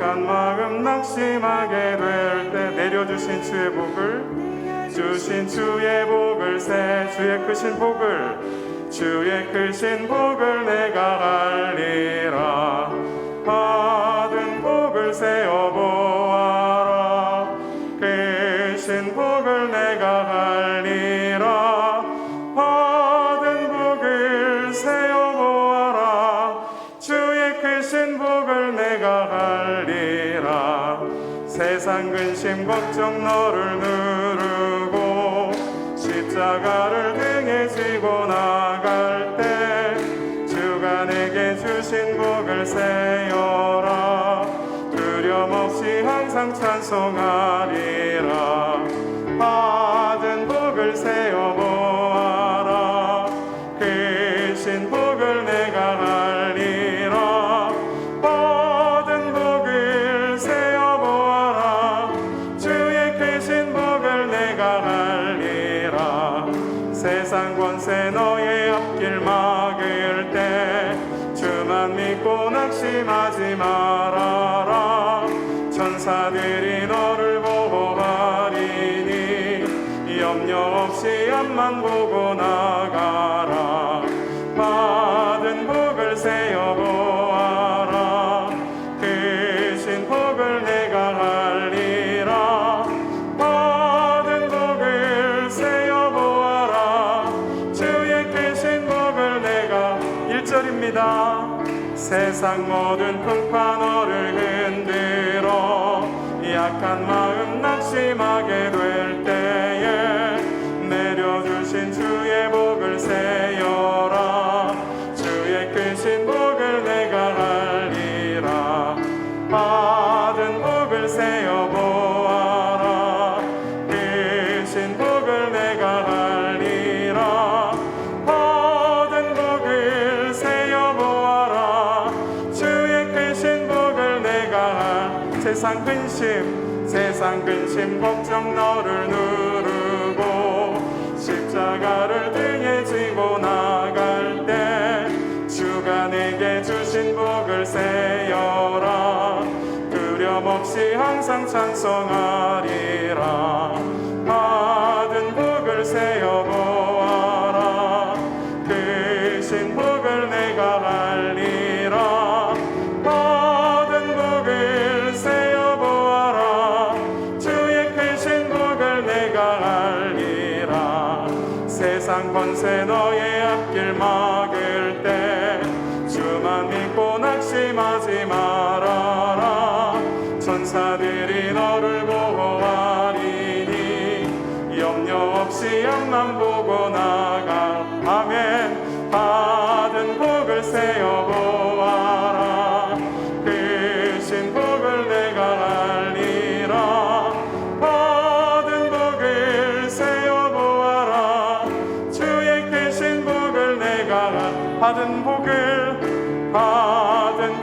약한 마음 낙심하게 될 때 내려주신 주의 복을 주신 주의 복을 새 주의 크신 복을 내가 알리라. 받은 복을 세어 보아라. 크신 복을 내가 알리라. 받은 복을 세어 보아라. 주의 크신 복을 내가 알리라. 세상 근심 걱정 너를 누르고 십자가를 등에 지고 나갈 때 주가 내게 주신 복을 세어라. 두려움 없이 항상 찬송하리라. 받은 복을 세어 보아라. 크신 복을 내가 알리라. 받은 복을 세어 보아라. 주의 크신 복을 내가 알리라. 세상 권세 너의 앞길 막을 때 주만 믿고 낙심하지 말아라. 천사들이 너를 보호하리니 염려 없이 앞만 보고 나가라. 받은 복을 세어 보아라. 크신 복을 내가 알리라. 받은 복을 세어 보아라. 주의 크신 복을 내가 1절입니다. 세상 모든 풍파 너를 흔들어 약한 마음 낙심하게 될 때에 내려주신 주의 복을 세어라. 주의 크신 복을 내가 알리라. 받은 복을 세어 보아라. 크신 복을 내가 알리라. 받은 복을 세어 보아라. 주의 크신 복을 내가 세상 근심 걱정 너를 누르고 십자가를 등에 지고 나갈 때 주가 내게 주신 복을 세어라. 두려움 없이 항상 찬송하리라. 받은 복을 세어 보아라. 크신 복을 내가 알리라. 받은 복을 세어 보아라. 주의 크신 복을 내가 알리라. 세상 권세 너의 앞길 막을 때 주만 믿고 낙심하지 말아라. 천사들이 너를 보호하리니 염려 없이 앞만 보고 나가. 아멘. 받은 복을 세어 보아라. 크신 복을 내가 알리라. 받은 복을 세어 보아라. 주의 크신 복을 내가 받은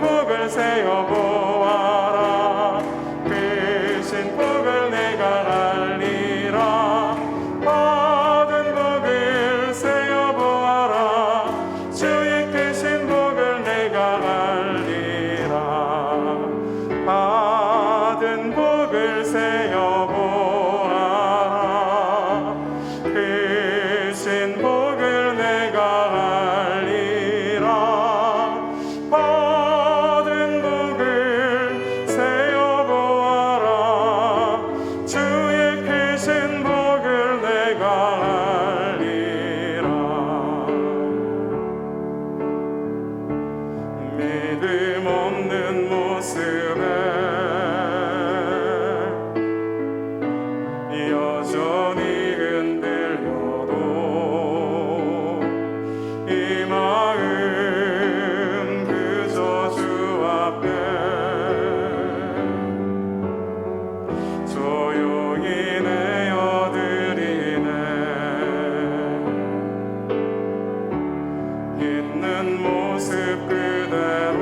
복을 세어 보아라. 크신 복을 내가 알리라. 받은 복을 세어 보아라. 주의 크신 복을 내가 알리라. 받은 복을 세어 보아라. 크신 복을 내가 알리라. 받은 복을 세어 보아라. 주의 크신 복을 내가 알리라. 믿음 없는 모습에 여전히 흔들려도 이 마음 그저 주 앞에 조용히 내어드리네. 있는 모습 그대로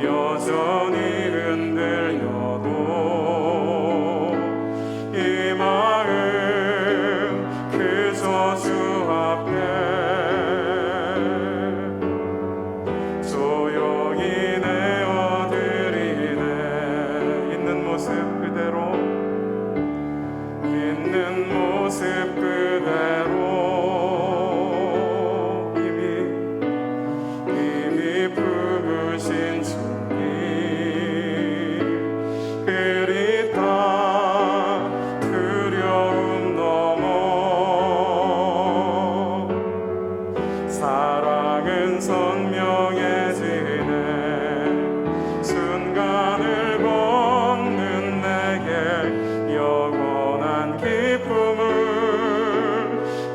여전히 흔들려도 이 마음 그저 주 앞에 조용히 내어드리네. 있는 모습 그대로, 있는 모습 그대로 이미 품으신 주님 그리다 두려움 넘어 사랑은 선명해지네. 순간을 걷는 내게 영원한 기쁨을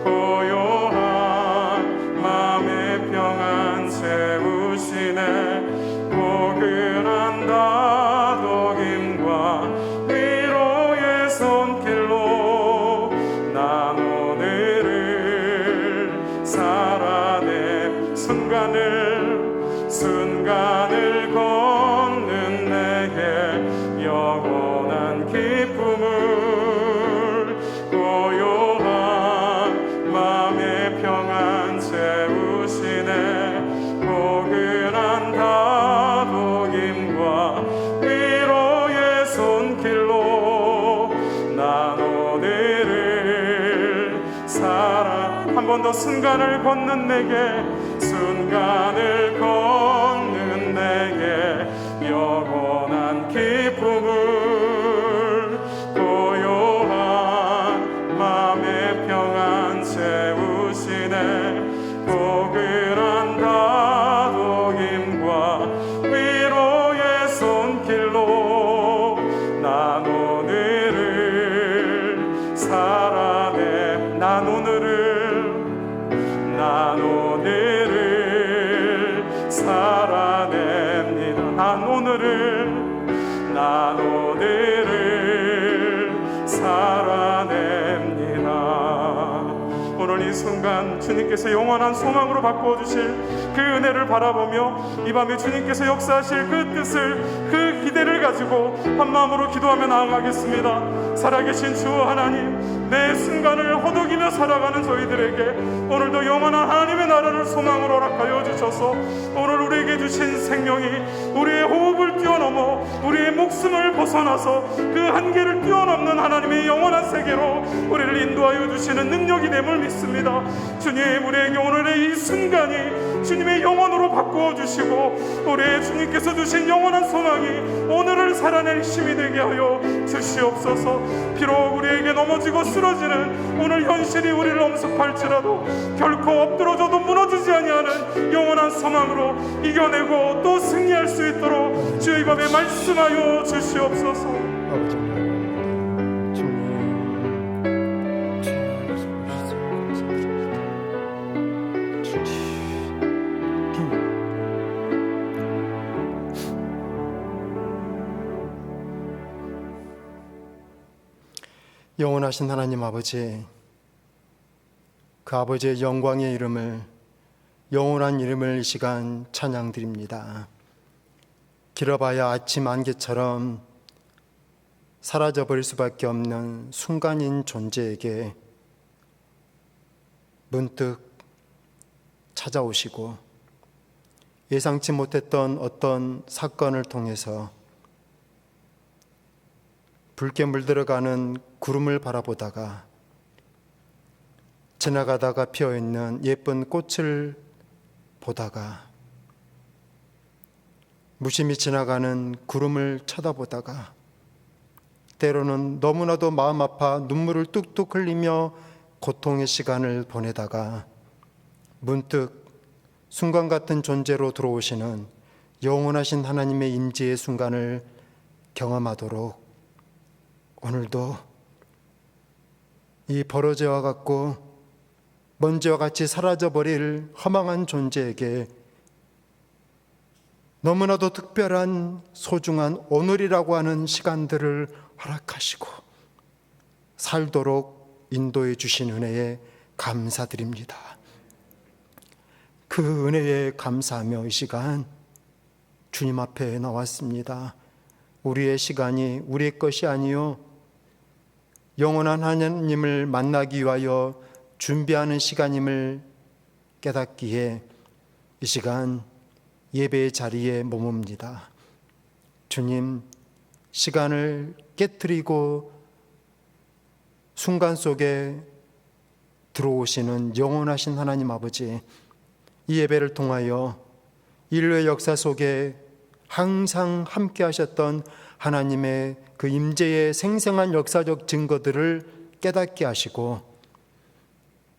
고요한 마음의 평안 채우시네. 포근한 다독임과 위로의 손길로 난 오늘을 살아내. 순간을 걷는 내게 영원한 기쁨을 고요한 마음의 평안 채우시네. 포근한 다독임과 위로의 손길로 난 오늘을 살아. 한 번 더 순간을 걷는 내게, 순간을 걷는 내게 영원한 기쁨을 고요한 마음의 평안 채우시네. 포근한 다독임과 위로의 손길로 난 오늘을 살아내. 난 오늘을 살아냅니다. 난 오늘을 살아냅니다. 오늘 이 순간 주님께서 영원한 소망으로 바꾸어 주실 그 은혜를 바라보며 이 밤에 주님께서 역사하실 그 뜻을, 그 기대를 가지고 한 마음으로 기도하며 나아가겠습니다. 살아계신 주 하나님, 매 순간을 허덕이며 살아가는 저희들에게 오늘도 영원한 하나님의 나라를 소망으로 허락하여 주셔서 오늘 우리에게 주신 생명이 우리의 호흡을 뛰어넘어 우리의 목숨을 벗어나서 그 한계를 뛰어넘는 하나님의 영원한 세계로 우리를 인도하여 주시는 능력이 됨을 믿습니다. 주님, 우리에게 오늘의 이 순간이 주님의 영원으로 바꾸어 주시고 우리의 주님께서 주신 영원한 소망이 오늘을 살아낼 힘이 되게 하여 주시옵소서. 비록 우리에게 넘어지고 쓰러지는 오늘 현실이 우리를 엄습할지라도 결코 엎드러져도 무너지지 아니하는 영원한 소망으로 이겨내고 또 승리할 수 있도록 주의 밤에 말씀하여 주시옵소서. 아버지, 영원하신 하나님 아버지, 그 아버지의 영광의 이름을, 영원한 이름을 이 시간 찬양드립니다. 길어봐야 아침 안개처럼 사라져버릴 수밖에 없는 순간인 존재에게 문득 찾아오시고 예상치 못했던 어떤 사건을 통해서 붉게 물들어가는 구름을 바라보다가 지나가다가 피어있는 예쁜 꽃을 보다가 무심히 지나가는 구름을 쳐다보다가 때로는 너무나도 마음 아파 눈물을 뚝뚝 흘리며 고통의 시간을 보내다가 문득 순간 같은 존재로 들어오시는 영원하신 하나님의 임재의 순간을 경험하도록 오늘도 이 버러지와 같고 먼지와 같이 사라져버릴 허망한 존재에게 너무나도 특별한 소중한 오늘이라고 하는 시간들을 허락하시고 살도록 인도해 주신 은혜에 감사드립니다. 그 은혜에 감사하며 이 시간 주님 앞에 나왔습니다. 우리의 시간이 우리의 것이 아니요 영원한 하나님을 만나기 위하여 준비하는 시간임을 깨닫기에 이 시간 예배의 자리에 머뭅니다. 주님, 시간을 깨트리고 순간 속에 들어오시는 영원하신 하나님 아버지, 이 예배를 통하여 인류의 역사 속에 항상 함께 하셨던 하나님의 그 임재의 생생한 역사적 증거들을 깨닫게 하시고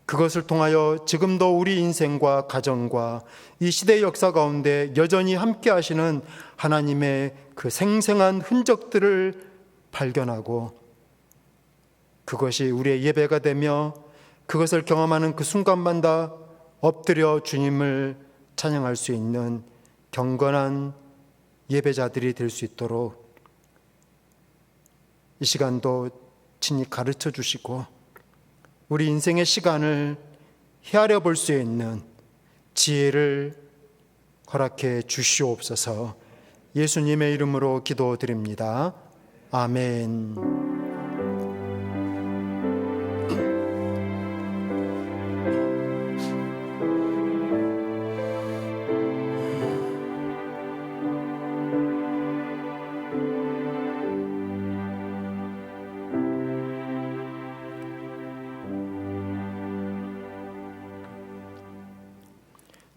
그것을 통하여 지금도 우리 인생과 가정과 이 시대의 역사 가운데 여전히 함께 하시는 하나님의 그 생생한 흔적들을 발견하고 그것이 우리의 예배가 되며 그것을 경험하는 그 순간마다 엎드려 주님을 찬양할 수 있는 경건한 예배자들이 될 수 있도록 이 시간도 친히 가르쳐 주시고 우리 인생의 시간을 헤아려 볼 수 있는 지혜를 허락해 주시옵소서. 예수님의 이름으로 기도드립니다. 아멘.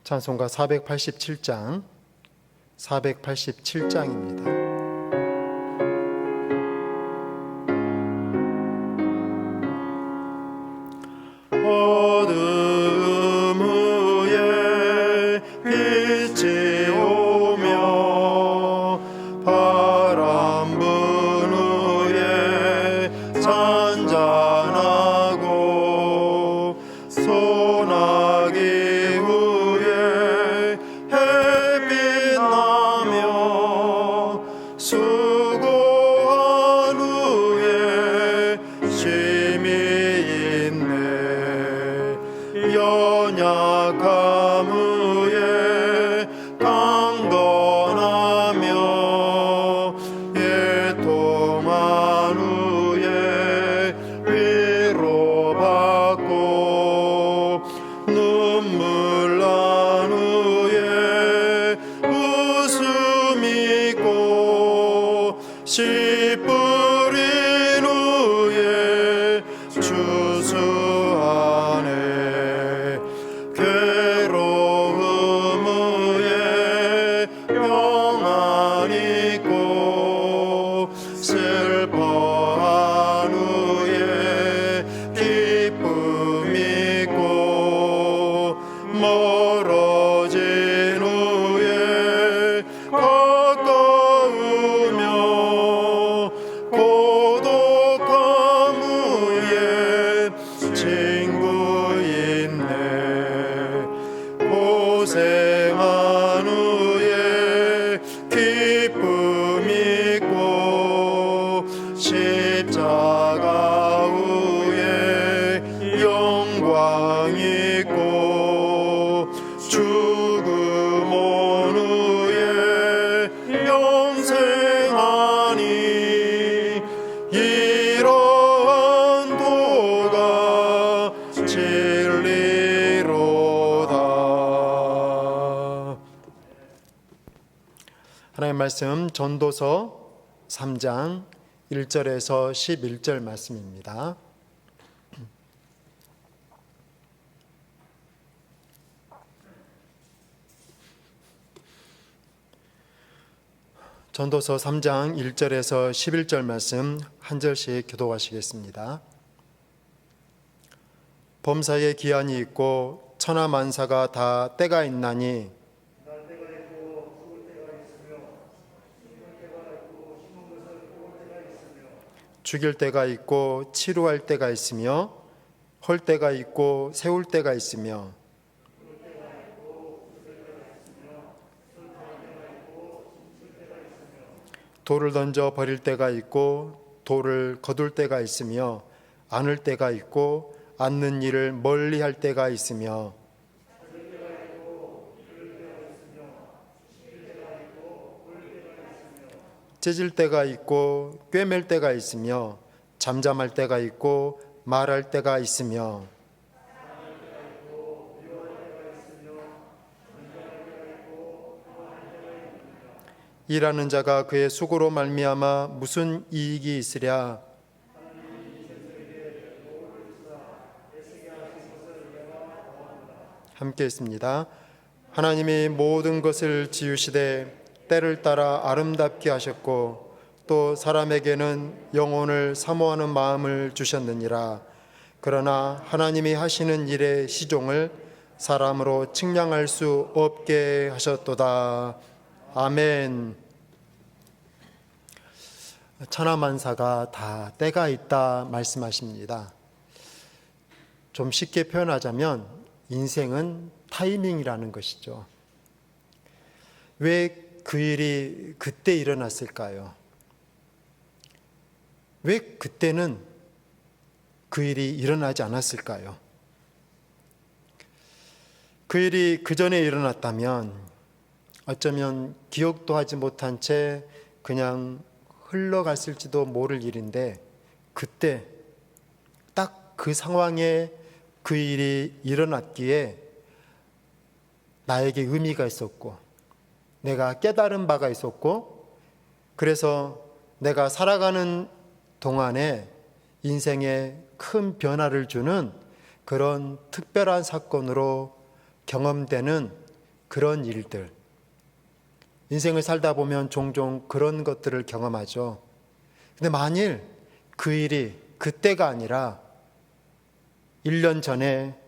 찬송가 487장입니다. 어둠 후에 빛이 오며 바람 분 후에 잔잔하고 소나기 후에 햇빛 나며 수고한 후에 쉼이 있네. 연약함 후에 강건하며 애통한 후에 위로받고 눈물 난 후에 웃음 있고 씨 뿌린 후에 추수하네. 괴로움 후에 평안 있고 슬퍼한 후에 기쁨 있고 멀어진 후에 가까우며 고독함 후에 친구 있네. 고생한 후에 기쁨 있고 십자가 후에 영광 있고 죽음 온 후에 영생하니 이러한 도가 진리로다. 하나님의 말씀 전도서 3장 1절에서 11절 말씀입니다. 전도서 3장 1절에서 11절 말씀 한 절씩 교독하시겠습니다. 범사에 기한이 있고 천하 만사가 다 때가 있나니 죽일 때가 있고 치루할 때가 있으며 헐 때가 있고 세울 때가 있으며 돌을 던져 버릴 때가 있고 돌을 거둘 때가 있으며 안을 때가 있고 안는 일을 멀리 할 때가 있으며 째질 때가 있고 꿰맬 때가 있으며 잠잠할 때가 있고 말할 때가 있으며 일하는 자가 그의 수고로 말미암아 무슨 이익이 있으랴. 함께 있습니다. 하나님이 모든 것을 지으시되 때를 따라 아름답게 하셨고 또 사람에게는 영혼을 사모하는 마음을 주셨느니라. 그러나 하나님이 하시는 일의 시종을 사람으로 측량할 수 없게 하셨도다. 아멘. 천하만사가 다 때가 있다 말씀하십니다. 좀 쉽게 표현하자면 인생은 타이밍이라는 것이죠. 왜 그 일이 그때 일어났을까요? 왜 그때는 그 일이 일어나지 않았을까요? 그 일이 그 전에 일어났다면 어쩌면 기억도 하지 못한 채 그냥 흘러갔을지도 모를 일인데 그때 딱 그 상황에 그 일이 일어났기에 나에게 의미가 있었고 내가 깨달은 바가 있었고 그래서 내가 살아가는 동안에 인생에 큰 변화를 주는 그런 특별한 사건으로 경험되는 그런 일들, 인생을 살다 보면 종종 그런 것들을 경험하죠. 근데 만일 그 일이 그때가 아니라 1년 전에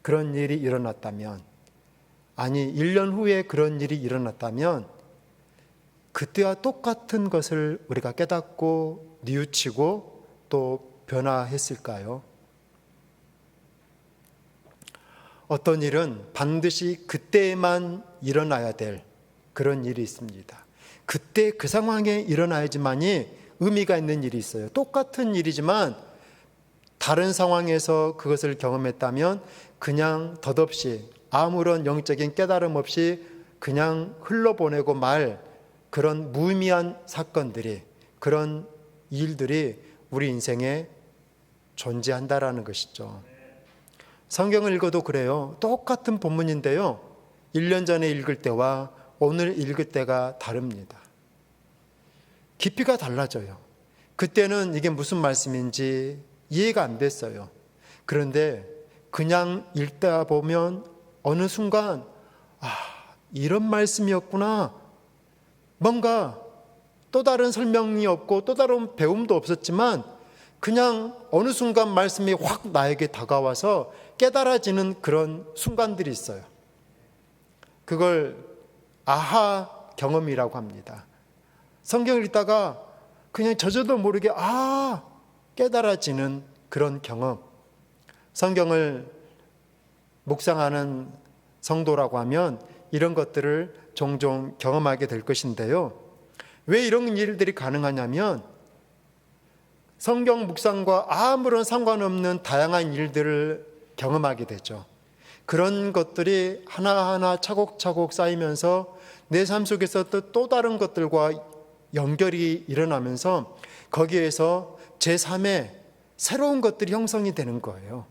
그런 일이 일어났다면, 아니 1년 후에 그런 일이 일어났다면 그때와 똑같은 것을 우리가 깨닫고 뉘우치고 또 변화했을까요? 어떤 일은 반드시 그때만 일어나야 될 그런 일이 있습니다. 그때 그 상황에 일어나야지만이 의미가 있는 일이 있어요. 똑같은 일이지만 다른 상황에서 그것을 경험했다면 그냥 덧없이 아무런 영적인 깨달음 없이 그냥 흘러보내고 말 그런 무의미한 사건들이, 그런 일들이 우리 인생에 존재한다라는 것이죠. 성경을 읽어도 그래요. 똑같은 본문인데요, 1년 전에 읽을 때와 오늘 읽을 때가 다릅니다. 깊이가 달라져요. 그때는 이게 무슨 말씀인지 이해가 안 됐어요. 그런데 그냥 읽다 보면 어느 순간 이런 말씀이었구나. 뭔가 또 다른 설명이 없고 또 다른 배움도 없었지만 그냥 어느 순간 말씀이 확 나에게 다가와서 깨달아지는 그런 순간들이 있어요. 그걸 아하 경험이라고 합니다. 성경을 읽다가 그냥 저저도 모르게 깨달아지는 그런 경험. 성경을 묵상하는 성도라고 하면 이런 것들을 종종 경험하게 될 것인데요. 왜 이런 일들이 가능하냐면 성경 묵상과 아무런 상관없는 다양한 일들을 경험하게 되죠. 그런 것들이 하나하나 차곡차곡 쌓이면서 내 삶 속에서 또 다른 것들과 연결이 일어나면서 거기에서 제3의 새로운 것들이 형성이 되는 거예요.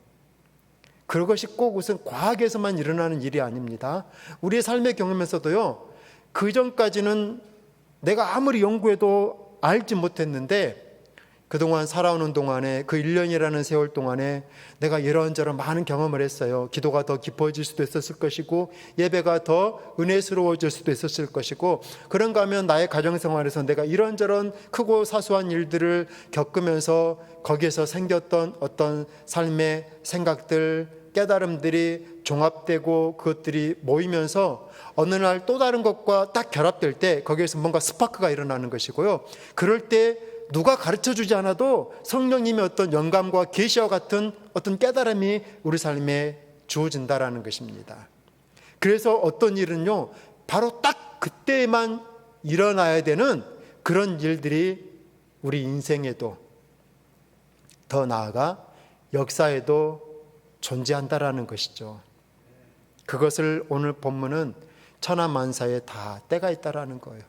그것이 꼭 무슨 과학에서만 일어나는 일이 아닙니다. 우리의 삶의 경험에서도요, 그 전까지는 내가 아무리 연구해도 알지 못했는데 그동안 살아오는 동안에 그 1년이라는 세월 동안에 내가 이런저런 많은 경험을 했어요. 기도가 더 깊어질 수도 있었을 것이고 예배가 더 은혜스러워질 수도 있었을 것이고, 그런가 하면 나의 가정생활에서 내가 이런저런 크고 사소한 일들을 겪으면서 거기에서 생겼던 어떤 삶의 생각들, 깨달음들이 종합되고 그것들이 모이면서 어느 날 또 다른 것과 딱 결합될 때 거기에서 뭔가 스파크가 일어나는 것이고요. 그럴 때 누가 가르쳐주지 않아도 성령님의 어떤 영감과 계시와 같은 어떤 깨달음이 우리 삶에 주어진다라는 것입니다. 그래서 어떤 일은요, 바로 딱 그때만 일어나야 되는 그런 일들이 우리 인생에도, 더 나아가 역사에도 존재한다라는 것이죠. 그것을 오늘 본문은 천하만사에 다 때가 있다라는 거예요.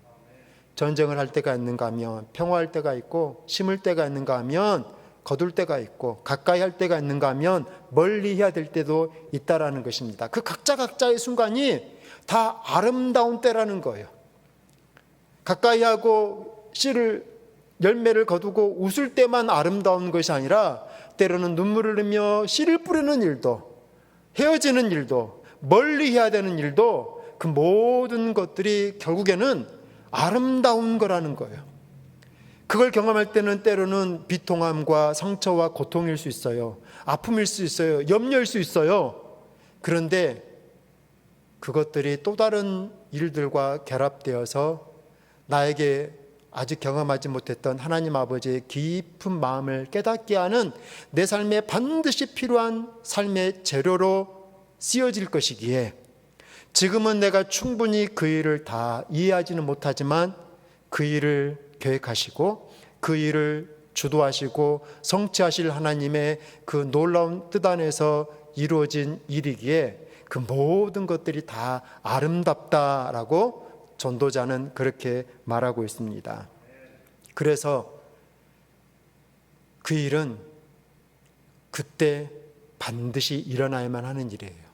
전쟁을 할 때가 있는가 하면 평화할 때가 있고, 심을 때가 있는가 하면 거둘 때가 있고, 가까이 할 때가 있는가 하면 멀리 해야 될 때도 있다라는 것입니다. 그 각자의 순간이 다 아름다운 때라는 거예요. 가까이 하고 열매를 거두고 웃을 때만 아름다운 것이 아니라, 때로는 눈물을 흘리며 씨를 뿌리는 일도, 헤어지는 일도, 멀리 해야 되는 일도, 그 모든 것들이 결국에는 아름다운 거라는 거예요. 그걸 경험할 때는 때로는 비통함과 상처와 고통일 수 있어요. 아픔일 수 있어요. 염려일 수 있어요. 그런데 그것들이 또 다른 일들과 결합되어서 나에게 아직 경험하지 못했던 하나님 아버지의 깊은 마음을 깨닫게 하는 내 삶에 반드시 필요한 삶의 재료로 쓰여질 것이기에, 지금은 내가 충분히 그 일을 다 이해하지는 못하지만 그 일을 계획하시고 그 일을 주도하시고 성취하실 하나님의 그 놀라운 뜻 안에서 이루어진 일이기에 그 모든 것들이 다 아름답다라고 전도자는 그렇게 말하고 있습니다. 그래서 그 일은 그때 반드시 일어나야만 하는 일이에요.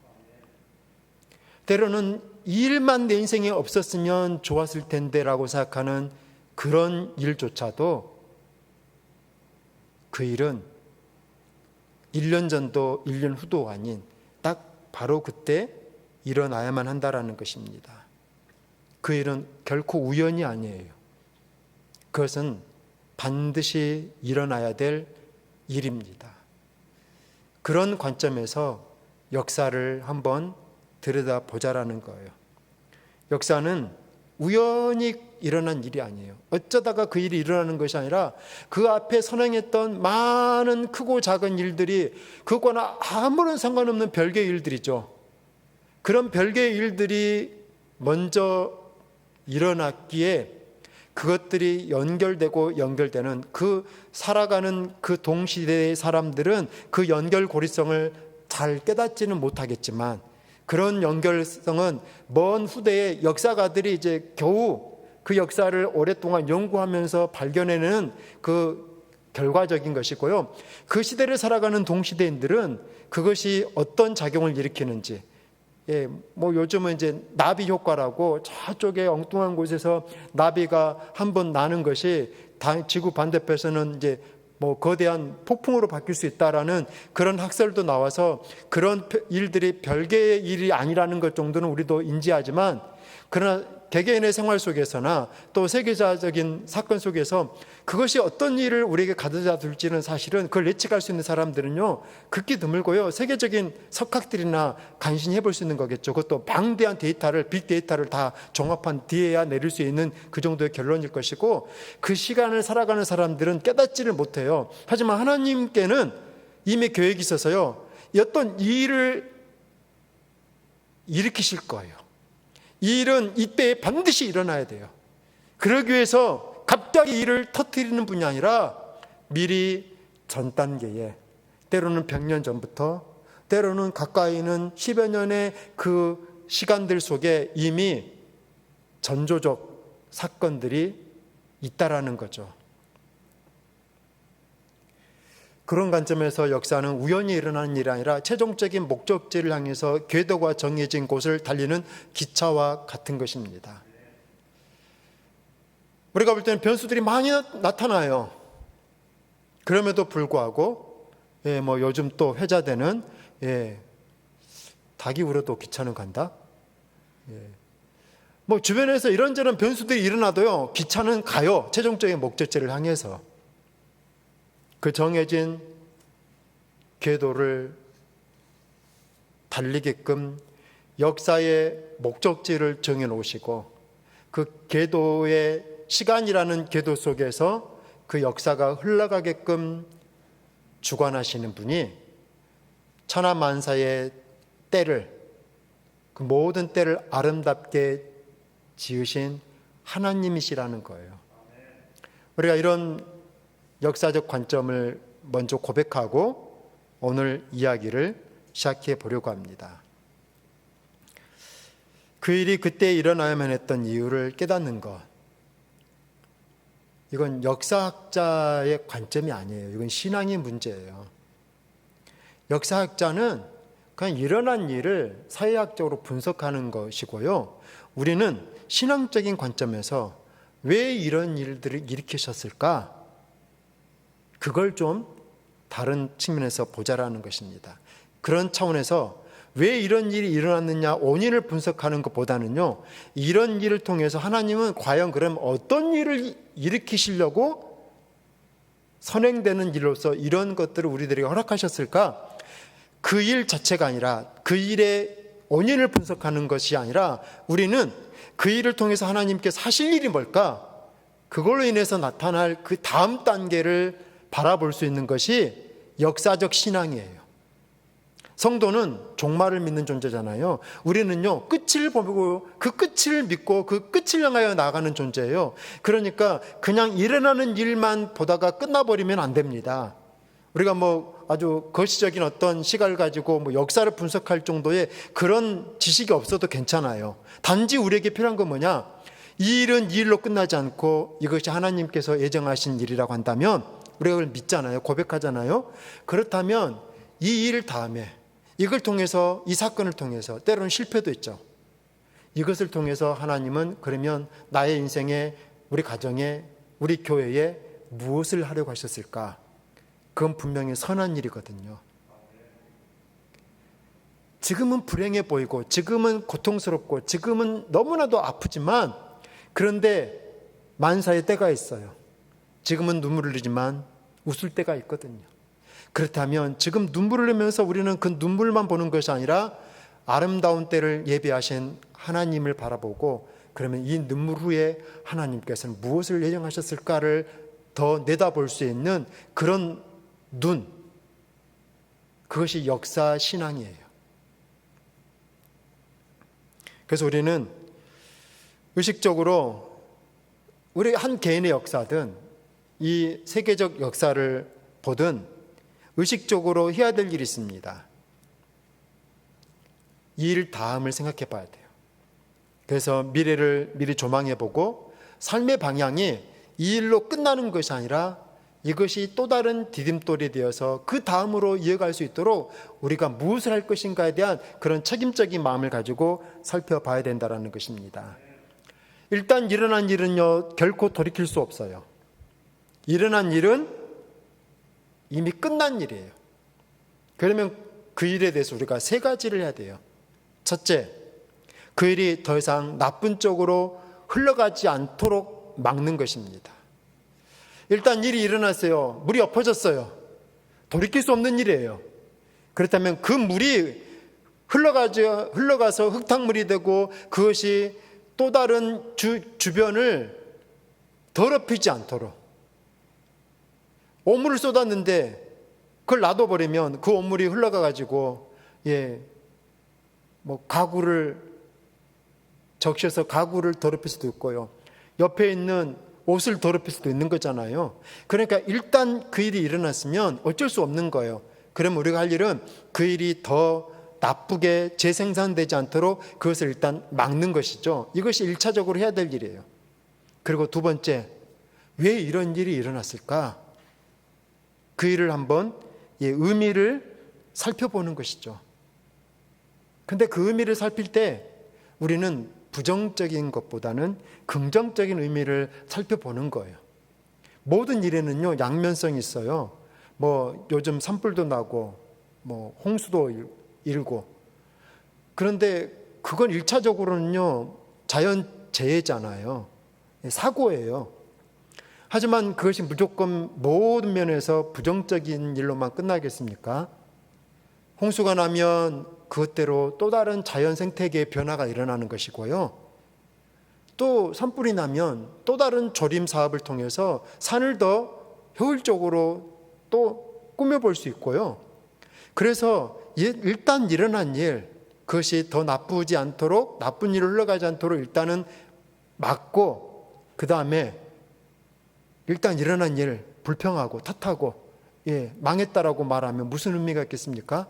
때로는 이 일만 내 인생에 없었으면 좋았을 텐데라고 생각하는 그런 일조차도, 그 일은 1년 전도 1년 후도 아닌 딱 바로 그때 일어나야만 한다라는 것입니다. 그 일은 결코 우연이 아니에요. 그것은 반드시 일어나야 될 일입니다. 그런 관점에서 역사를 한번 들여다보자라는 거예요. 역사는 우연히 일어난 일이 아니에요. 어쩌다가 그 일이 일어나는 것이 아니라 그 앞에 선행했던 많은 크고 작은 일들이 그것과는 아무런 상관없는 별개의 일들이죠. 그런 별개의 일들이 먼저 일어났기에 그것들이 연결되는 그 살아가는 그 동시대의 사람들은 그 연결고리성을 잘 깨닫지는 못하겠지만, 그런 연결성은 먼 후대의 역사가들이 이제 겨우 그 역사를 오랫동안 연구하면서 발견해내는 그 결과적인 것이고요. 그 시대를 살아가는 동시대인들은 그것이 어떤 작용을 일으키는지, 뭐 요즘은 이제 나비 효과라고 저쪽에 엉뚱한 곳에서 나비가 한번 나는 것이 지구 반대편에서는 이제 뭐 거대한 폭풍으로 바뀔 수 있다라는 그런 학설도 나와서 그런 일들이 별개의 일이 아니라는 것 정도는 우리도 인지하지만, 그러나 개개인의 생활 속에서나 또 세계사적인 사건 속에서 그것이 어떤 일을 우리에게 가져다 줄지는 사실은 그걸 예측할 수 있는 사람들은요 극히 드물고요. 세계적인 석학들이나 간신히 해볼 수 있는 거겠죠. 그것도 방대한 데이터를, 빅데이터를 다 종합한 뒤에야 내릴 수 있는 그 정도의 결론일 것이고, 그 시간을 살아가는 사람들은 깨닫지를 못해요. 하지만 하나님께는 이미 계획이 있어서요 어떤 일을 일으키실 거예요. 이 일은 이때에 반드시 일어나야 돼요. 그러기 위해서 갑자기 일을 터뜨리는 분이 아니라 미리 전 단계에, 때로는 100년 전부터, 때로는 가까이는 10여 년의 그 시간들 속에 이미 전조적 사건들이 있다라는 거죠. 그런 관점에서 역사는 우연히 일어나는 일이 아니라 최종적인 목적지를 향해서 궤도가 정해진 곳을 달리는 기차와 같은 것입니다. 우리가 볼 때는 변수들이 많이 나타나요. 그럼에도 불구하고 뭐 요즘 또 회자되는 닭이 울어도 기차는 간다. 뭐 주변에서 이런저런 변수들이 일어나도요 기차는 가요. 최종적인 목적지를 향해서. 그 정해진 궤도를 달리게끔 역사의 목적지를 정해 놓으시고, 그 궤도의 시간이라는 궤도 속에서 그 역사가 흘러가게끔 주관하시는 분이 천하만사의 때를, 그 모든 때를 아름답게 지으신 하나님이시라는 거예요. 우리가 이런 역사적 관점을 먼저 고백하고 오늘 이야기를 시작해 보려고 합니다. 그 일이 그때 일어나야만 했던 이유를 깨닫는 것, 이건 역사학자의 관점이 아니에요. 이건 신앙의 문제예요. 역사학자는 그냥 일어난 일을 사회학적으로 분석하는 것이고요. 우리는 신앙적인 관점에서 왜 이런 일들을 일으키셨을까? 그걸 좀 다른 측면에서 보자라는 것입니다. 그런 차원에서 왜 이런 일이 일어났느냐 원인을 분석하는 것보다는요, 이런 일을 통해서 하나님은 과연 그럼 어떤 일을 일으키시려고 선행되는 일로서 이런 것들을 우리들에게 허락하셨을까? 그 일 자체가 아니라 그 일의 원인을 분석하는 것이 아니라 우리는 그 일을 통해서 하나님께서 하실 일이 뭘까? 그걸로 인해서 나타날 그 다음 단계를 바라볼 수 있는 것이 역사적 신앙이에요. 성도는 종말을 믿는 존재잖아요. 우리는요, 끝을 보고 그 끝을 믿고 그 끝을 향하여 나아가는 존재예요. 그러니까 그냥 일어나는 일만 보다가 끝나버리면 안 됩니다. 우리가 아주 거시적인 어떤 시각을 가지고 역사를 분석할 정도의 그런 지식이 없어도 괜찮아요. 단지 우리에게 필요한 건 뭐냐? 이 일은 이 일로 끝나지 않고 이것이 하나님께서 예정하신 일이라고 한다면 우리가 그걸 믿잖아요. 고백하잖아요. 그렇다면 이 일 다음에 이걸 통해서, 이 사건을 통해서, 때로는 실패도 있죠. 이것을 통해서 하나님은 그러면 나의 인생에, 우리 가정에, 우리 교회에 무엇을 하려고 하셨을까? 그건 분명히 선한 일이거든요. 지금은 불행해 보이고, 지금은 고통스럽고, 지금은 너무나도 아프지만, 그런데 만사의 때가 있어요. 지금은 눈물을 흘리지만 웃을 때가 있거든요. 그렇다면 지금 눈물을 흘리면서 우리는 그 눈물만 보는 것이 아니라 아름다운 때를 예비하신 하나님을 바라보고, 그러면 이 눈물 후에 하나님께서는 무엇을 예정하셨을까를 더 내다볼 수 있는 그런 눈, 그것이 역사 신앙이에요. 그래서 우리는 의식적으로 우리 한 개인의 역사든 이 세계적 역사를 보든 의식적으로 해야 될 일이 있습니다. 이 일 다음을 생각해 봐야 돼요. 그래서 미래를 미리 조망해 보고 삶의 방향이 이 일로 끝나는 것이 아니라 이것이 또 다른 디딤돌이 되어서 그 다음으로 이어갈 수 있도록 우리가 무엇을 할 것인가에 대한 그런 책임적인 마음을 가지고 살펴봐야 된다는 것입니다. 일단 일어난 일은요, 결코 돌이킬 수 없어요. 일어난 일은 이미 끝난 일이에요. 그러면 그 일에 대해서 우리가 세 가지를 해야 돼요. 첫째, 그 일이 더 이상 나쁜 쪽으로 흘러가지 않도록 막는 것입니다. 일단 일이 일어났어요. 물이 엎어졌어요. 돌이킬 수 없는 일이에요. 그렇다면 그 물이 흘러가서 흙탕물이 되고 그것이 또 다른 주변을 더럽히지 않도록, 오물을 쏟았는데 그걸 놔둬버리면 그 오물이 흘러가가지고 가구를 적셔서 가구를 더럽힐 수도 있고요, 옆에 있는 옷을 더럽힐 수도 있는 거잖아요. 그러니까 일단 그 일이 일어났으면 어쩔 수 없는 거예요. 그럼 우리가 할 일은 그 일이 더 나쁘게 재생산되지 않도록 그것을 일단 막는 것이죠. 이것이 1차적으로 해야 될 일이에요. 그리고 두 번째, 왜 이런 일이 일어났을까? 그 일을 한번 의미를 살펴보는 것이죠. 근데 그 의미를 살필 때 우리는 부정적인 것보다는 긍정적인 의미를 살펴보는 거예요. 모든 일에는요, 양면성이 있어요. 요즘 산불도 나고 홍수도 일고, 그런데 그건 1차적으로는요 자연재해잖아요. 사고예요. 하지만 그것이 무조건 모든 면에서 부정적인 일로만 끝나겠습니까? 홍수가 나면 그것대로 또 다른 자연 생태계의 변화가 일어나는 것이고요, 또 산불이 나면 또 다른 조림 사업을 통해서 산을 더 효율적으로 또 꾸며볼 수 있고요. 그래서 일단 일어난 일, 그것이 더 나쁘지 않도록, 나쁜 일로 흘러가지 않도록 일단은 막고, 그 다음에 일단 일어난 일 불평하고 탓하고 망했다라고 말하면 무슨 의미가 있겠습니까?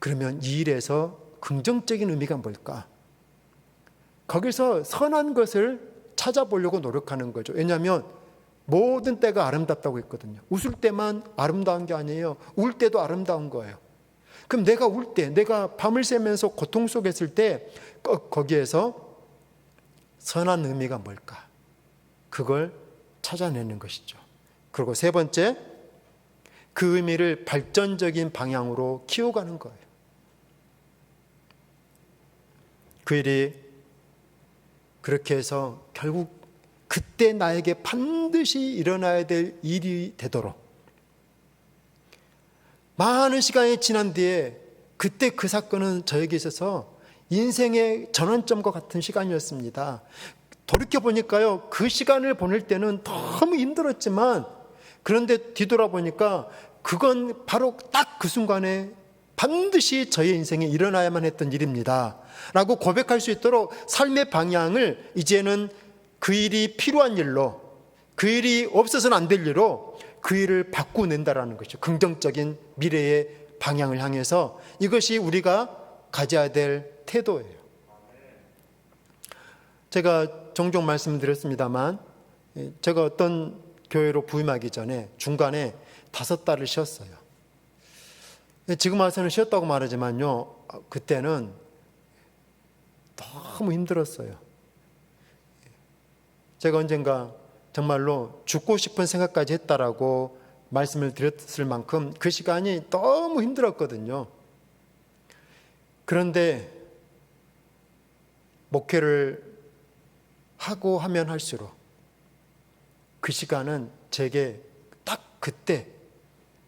그러면 이 일에서 긍정적인 의미가 뭘까? 거기서 선한 것을 찾아보려고 노력하는 거죠. 왜냐하면 모든 때가 아름답다고 했거든요. 웃을 때만 아름다운 게 아니에요. 울 때도 아름다운 거예요. 그럼 내가 울 때, 내가 밤을 새면서 고통 속에 있을 때 거기에서 선한 의미가 뭘까? 그걸 찾아내는 것이죠. 그리고 세 번째, 그 의미를 발전적인 방향으로 키워가는 거예요. 그 일이 그렇게 해서 결국 그때 나에게 반드시 일어나야 될 일이 되도록 많은 시간이 지난 뒤에 그때 그 사건은 저에게 있어서 인생의 전환점과 같은 시간이었습니다. 돌이켜보니까요, 그 시간을 보낼 때는 너무 힘들었지만 그런데 뒤돌아보니까 그건 바로 딱 그 순간에 반드시 저의 인생에 일어나야만 했던 일입니다 라고 고백할 수 있도록 삶의 방향을 이제는 그 일이 필요한 일로, 그 일이 없어서는 안 될 일로 그 일을 바꾸낸다라는 것이죠. 긍정적인 미래의 방향을 향해서 이것이 우리가 가져야 될 태도예요. 제가 종종 말씀드렸습니다만 제가 어떤 교회로 부임하기 전에 중간에 5달을 쉬었어요. 지금 와서는 쉬었다고 말하지만요, 그때는 너무 힘들었어요. 제가 언젠가 정말로 죽고 싶은 생각까지 했다라고 말씀을 드렸을 만큼 그 시간이 너무 힘들었거든요. 그런데 목회를 하고 하면 할수록 그 시간은 제게 딱 그때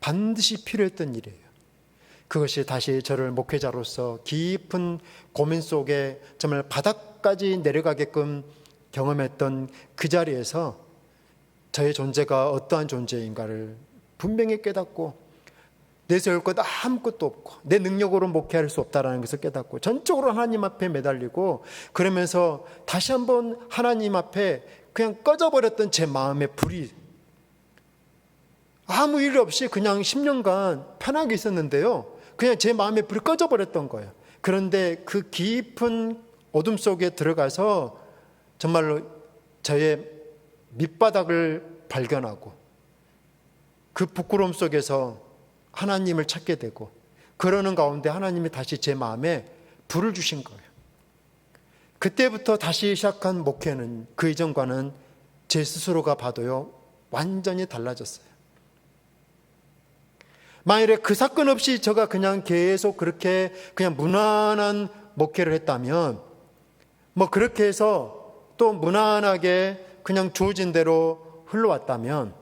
반드시 필요했던 일이에요. 그것이 다시 저를 목회자로서 깊은 고민 속에 정말 바닥까지 내려가게끔 경험했던 그 자리에서 저의 존재가 어떠한 존재인가를 분명히 깨닫고 내세울 것 아무것도 없고 내 능력으로 목회할 수 없다는 것을 깨닫고 전적으로 하나님 앞에 매달리고 그러면서 다시 한번 하나님 앞에 그냥 꺼져버렸던 제 마음의 불이 아무 일 없이 그냥 10년간 편하게 있었는데요, 그냥 제 마음의 불이 꺼져버렸던 거예요. 그런데 그 깊은 어둠 속에 들어가서 정말로 저의 밑바닥을 발견하고 그 부끄러움 속에서 하나님을 찾게 되고 그러는 가운데 하나님이 다시 제 마음에 불을 주신 거예요. 그때부터 다시 시작한 목회는 그 이전과는 제 스스로가 봐도요 완전히 달라졌어요. 만일에 그 사건 없이 제가 그냥 계속 그렇게 그냥 무난한 목회를 했다면 뭐 그렇게 해서 또 무난하게 그냥 주어진 대로 흘러왔다면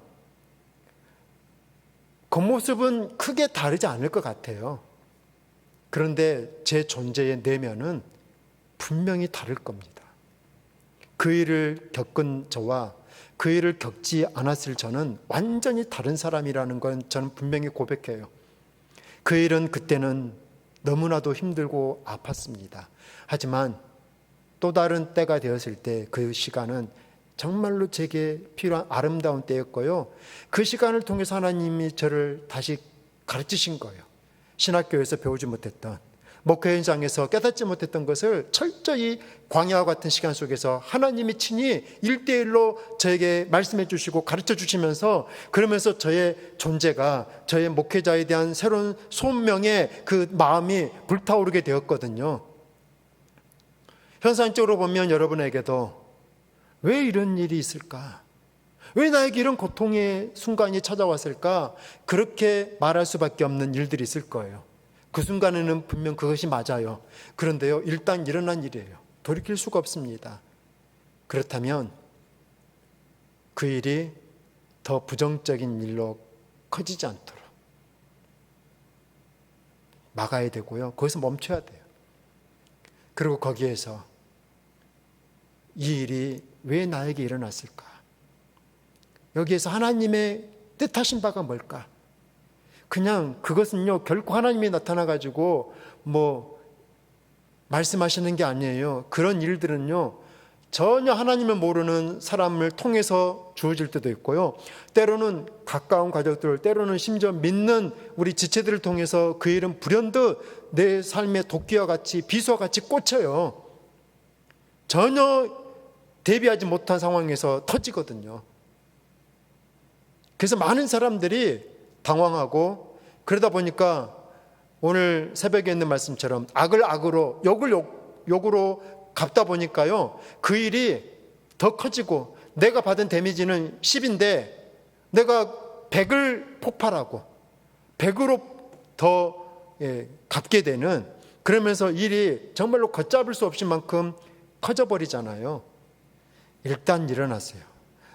겉모습은 크게 다르지 않을 것 같아요. 그런데 제 존재의 내면은 분명히 다를 겁니다. 그 일을 겪은 저와 그 일을 겪지 않았을 저는 완전히 다른 사람이라는 건 저는 분명히 고백해요. 그 일은 그때는 너무나도 힘들고 아팠습니다. 하지만 또 다른 때가 되었을 때 그 시간은 정말로 제게 필요한 아름다운 때였고요. 그 시간을 통해서 하나님이 저를 다시 가르치신 거예요. 신학교에서 배우지 못했던, 목회 현장에서 깨닫지 못했던 것을 철저히 광야와 같은 시간 속에서 하나님이 친히 1대1로 저에게 말씀해 주시고 가르쳐 주시면서 그러면서 저의 존재가 저의 목회자에 대한 새로운 소명의 그 마음이 불타오르게 되었거든요. 현상적으로 보면 여러분에게도 왜 이런 일이 있을까? 왜 나에게 이런 고통의 순간이 찾아왔을까? 그렇게 말할 수밖에 없는 일들이 있을 거예요. 그 순간에는 분명 그것이 맞아요. 그런데요, 일단 일어난 일이에요. 돌이킬 수가 없습니다. 그렇다면 그 일이 더 부정적인 일로 커지지 않도록 막아야 되고요. 거기서 멈춰야 돼요. 그리고 거기에서 이 일이 왜 나에게 일어났을까? 여기에서 하나님의 뜻하신 바가 뭘까? 그냥 그것은요 결코 하나님이 나타나가지고 뭐 말씀하시는 게 아니에요. 그런 일들은요 전혀 하나님을 모르는 사람을 통해서 주어질 때도 있고요, 때로는 가까운 가족들, 때로는 심지어 믿는 우리 지체들을 통해서 그 일은 불현듯 내 삶의 도끼와 같이 비수와 같이 꽂혀요. 전혀 대비하지 못한 상황에서 터지거든요. 그래서 많은 사람들이 당황하고, 그러다 보니까 오늘 새벽에 있는 말씀처럼 악을 악으로, 욕을 욕으로 갚다 보니까요, 그 일이 더 커지고, 내가 받은 데미지는 10인데 내가 100을 폭발하고 100으로 더 갚게 되는, 그러면서 일이 정말로 걷잡을 수 없을 만큼 커져버리잖아요. 일단 일어나세요.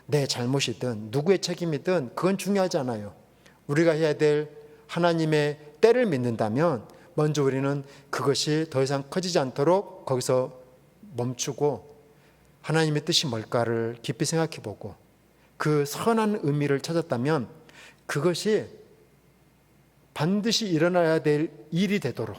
내 잘못이든 누구의 책임이든 그건 중요하지 않아요. 우리가 해야 될 하나님의 때를 믿는다면 먼저 우리는 그것이 더 이상 커지지 않도록 거기서 멈추고 하나님의 뜻이 뭘까를 깊이 생각해 보고 그 선한 의미를 찾았다면 그것이 반드시 일어나야 될 일이 되도록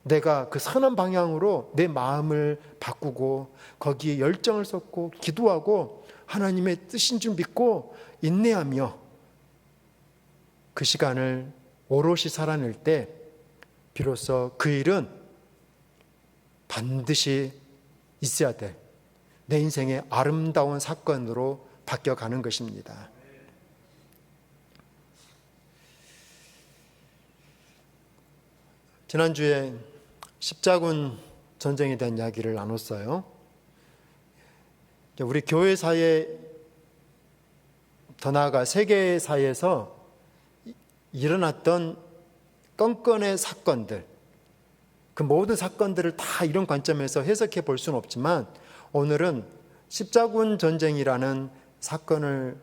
내가 그 선한 방향으로 내 마음을 바꾸고 거기에 열정을 쏟고 기도하고 하나님의 뜻인 줄 믿고 인내하며 그 시간을 오롯이 살아낼 때 비로소 그 일은 반드시 있어야 될 내 인생의 아름다운 사건으로 바뀌어가는 것입니다. 지난주에 십자군 전쟁에 대한 이야기를 나눴어요. 우리 교회 사회, 더 나아가 세계 사회에서 일어났던 건건의 사건들, 그 모든 사건들을 다 이런 관점에서 해석해 볼 수는 없지만 오늘은 십자군 전쟁이라는 사건을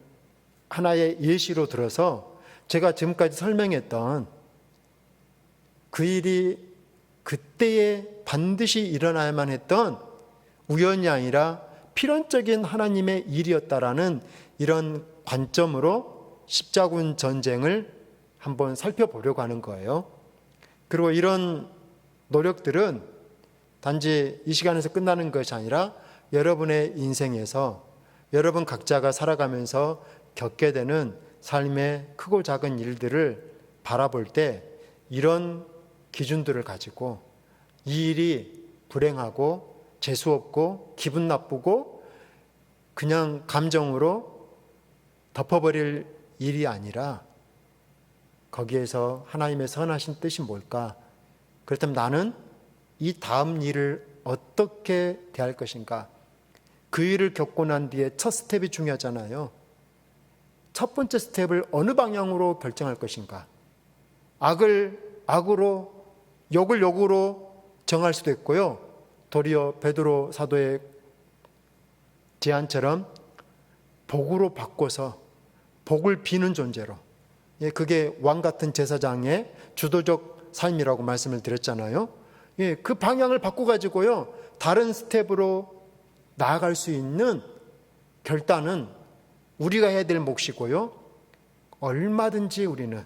하나의 예시로 들어서 제가 지금까지 설명했던 그 일이 그때에 반드시 일어나야만 했던 우연이 아니라 필연적인 하나님의 일이었다라는 이런 관점으로 십자군 전쟁을 한번 살펴보려고 하는 거예요. 그리고 이런 노력들은 단지 이 시간에서 끝나는 것이 아니라 여러분의 인생에서 여러분 각자가 살아가면서 겪게 되는 삶의 크고 작은 일들을 바라볼 때 이런 기준들을 가지고 이 일이 불행하고 재수없고 기분 나쁘고 그냥 감정으로 덮어버릴 일이 아니라 거기에서 하나님의 선하신 뜻이 뭘까? 그렇다면 나는 이 다음 일을 어떻게 대할 것인가? 그 일을 겪고 난 뒤에 첫 스텝이 중요하잖아요. 첫 번째 스텝을 어느 방향으로 결정할 것인가? 악을 악으로, 욕을 욕으로 정할 수도 있고요. 도리어 베드로 사도의 제안처럼 복으로 바꿔서 복을 비는 존재로, 그게 왕 같은 제사장의 주도적 삶이라고 말씀을 드렸잖아요. 그 방향을 바꿔가지고요, 다른 스텝으로 나아갈 수 있는 결단은 우리가 해야 될 몫이고요. 얼마든지 우리는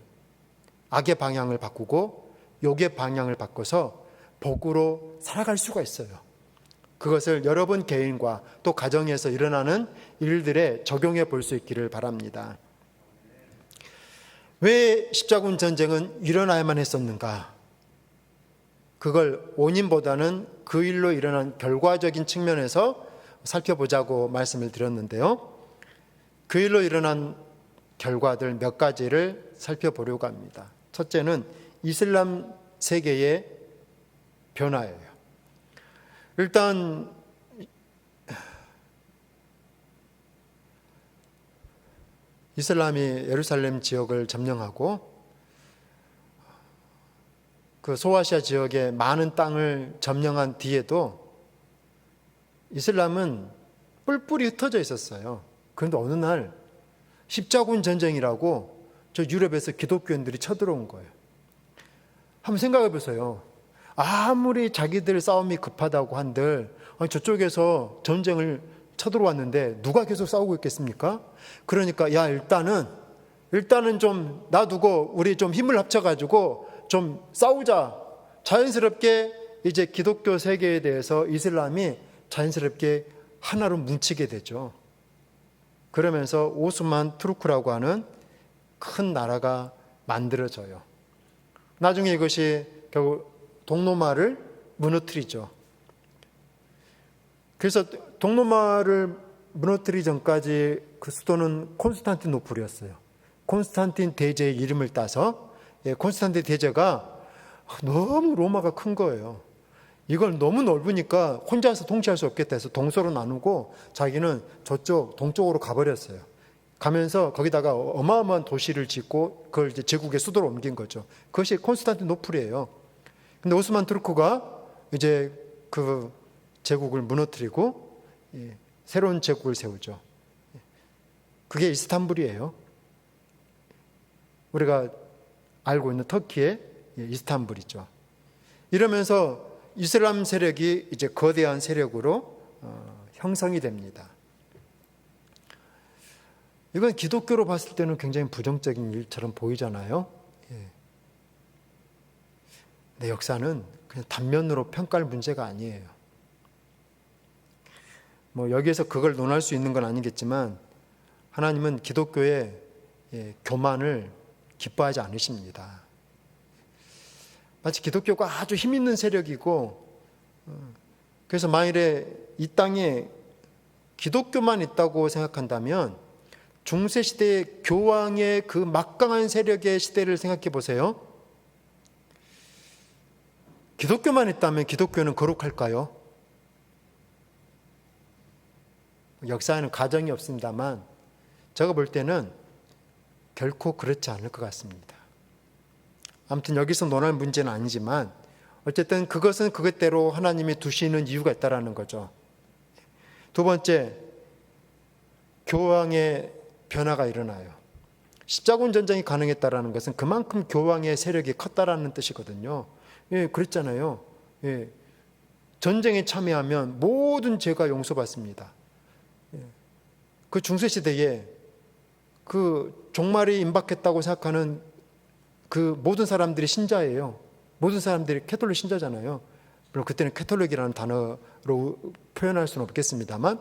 악의 방향을 바꾸고 욕의 방향을 바꿔서 복으로 살아갈 수가 있어요. 그것을 여러분 개인과 또 가정에서 일어나는 일들에 적용해 볼 수 있기를 바랍니다. 왜 십자군 전쟁은 일어나야만 했었는가? 그걸 원인보다는 그 일로 일어난 결과적인 측면에서 살펴보자고 말씀을 드렸는데요. 그 일로 일어난 결과들 몇 가지를 살펴보려고 합니다. 첫째는 이슬람 세계의 변화예요. 일단 이슬람이 예루살렘 지역을 점령하고 그 소아시아 지역의 많은 땅을 점령한 뒤에도 이슬람은 뿔뿔이 흩어져 있었어요. 그런데 어느 날 십자군 전쟁이라고 저 유럽에서 기독교인들이 쳐들어온 거예요. 한번 생각해 보세요. 아무리 자기들 싸움이 급하다고 한들 저쪽에서 전쟁을 쳐들어왔는데 누가 계속 싸우고 있겠습니까? 그러니까 야 일단은 좀 놔두고 우리 좀 힘을 합쳐가지고 좀 싸우자. 자연스럽게 이제 기독교 세계에 대해서 이슬람이 자연스럽게 하나로 뭉치게 되죠. 그러면서 오스만 투르크라고 하는 큰 나라가 만들어져요. 나중에 이것이 결국 동로마를 무너뜨리죠. 그래서 동로마를 무너뜨리기 전까지 그 수도는 콘스탄티노플이었어요. 콘스탄틴 대제의 이름을 따서 콘스탄틴 대제가 너무 로마가 큰 거예요. 이걸 너무 넓으니까 혼자서 통치할 수 없겠다 해서 동서로 나누고 자기는 저쪽 동쪽으로 가버렸어요. 가면서 거기다가 어마어마한 도시를 짓고 그걸 이제 제국의 수도로 옮긴 거죠. 그것이 콘스탄티노플이에요. 근데 오스만 투르크가 이제 그 제국을 무너뜨리고 새로운 제국을 세우죠. 그게 이스탄불이에요. 우리가 알고 있는 터키의 이스탄불이죠. 이러면서 이슬람 세력이 이제 거대한 세력으로 형성이 됩니다. 이건 기독교로 봤을 때는 굉장히 부정적인 일처럼 보이잖아요. 근데 역사는 그냥 단면으로 평가할 문제가 아니에요. 뭐 여기에서 그걸 논할 수 있는 건 아니겠지만 하나님은 기독교의 교만을 기뻐하지 않으십니다. 마치 기독교가 아주 힘 있는 세력이고, 그래서 만일에 이 땅에 기독교만 있다고 생각한다면 중세시대의 교황의 그 막강한 세력의 시대를 생각해 보세요. 기독교만 있다면 기독교는 거룩할까요? 역사에는 가정이 없습니다만 제가 볼 때는 결코 그렇지 않을 것 같습니다. 아무튼 여기서 논할 문제는 아니지만 어쨌든 그것은 그것대로 하나님이 두시는 이유가 있다라는 거죠. 두 번째, 교황의 변화가 일어나요. 십자군 전쟁이 가능했다라는 것은 그만큼 교황의 세력이 컸다라는 뜻이거든요. 그랬잖아요. 전쟁에 참여하면 모든 죄가 용서받습니다. 그 중세시대에 그 종말이 임박했다고 생각하는 그 모든 사람들이 신자예요. 모든 사람들이 캐톨릭 신자잖아요. 물론 그때는 캐톨릭이라는 단어로 표현할 수는 없겠습니다만,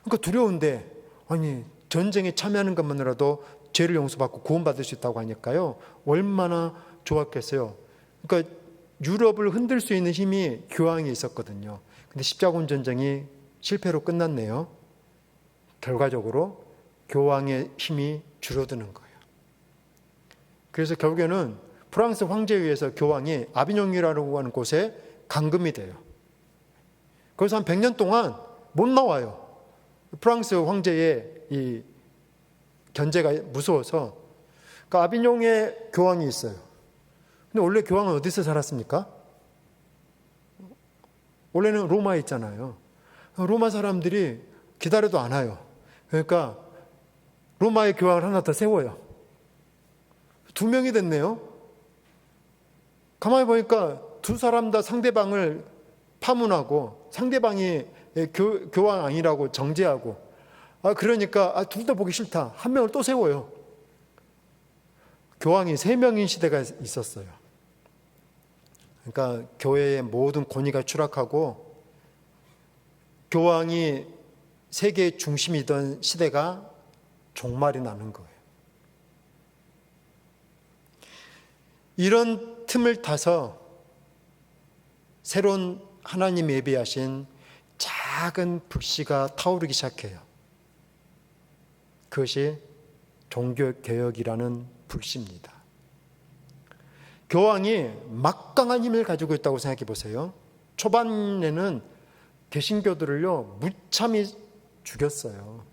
그러니까 두려운데 아니 전쟁에 참여하는 것만으로도 죄를 용서받고 구원받을 수 있다고 하니까요. 얼마나 좋았겠어요. 그러니까 유럽을 흔들 수 있는 힘이 교황이 있었거든요. 근데 십자군 전쟁이 실패로 끝났네요. 결과적으로 교황의 힘이 줄어드는 거예요. 그래서 결국에는 프랑스 황제에 의해서 교황이 아비뇽이라고 하는 곳에 감금이 돼요. 그래서 한 100년 동안 못 나와요. 프랑스 황제의 이 견제가 무서워서. 그러니까 아비뇽에 교황이 있어요. 근데 원래 교황은 어디서 살았습니까? 원래는 로마에 있잖아요. 로마 사람들이 기다려도 안 와요. 그러니까 로마의 교황을 하나 더 세워요. 2명이 됐네요. 가만히 보니까 두 사람 다 상대방을 파문하고 상대방이 교황 아니라고 정죄하고, 그러니까 둘 다 보기 싫다. 한 명을 또 세워요. 교황이 3명인 시대가 있었어요. 그러니까 교회의 모든 권위가 추락하고 교황이 세계의 중심이던 시대가 종말이 나는 거예요. 이런 틈을 타서 새로운 하나님 예비하신 작은 불씨가 타오르기 시작해요. 그것이 종교개혁이라는 불씨입니다. 교황이 막강한 힘을 가지고 있다고 생각해 보세요. 초반에는 개신교들을요 무참히 죽였어요.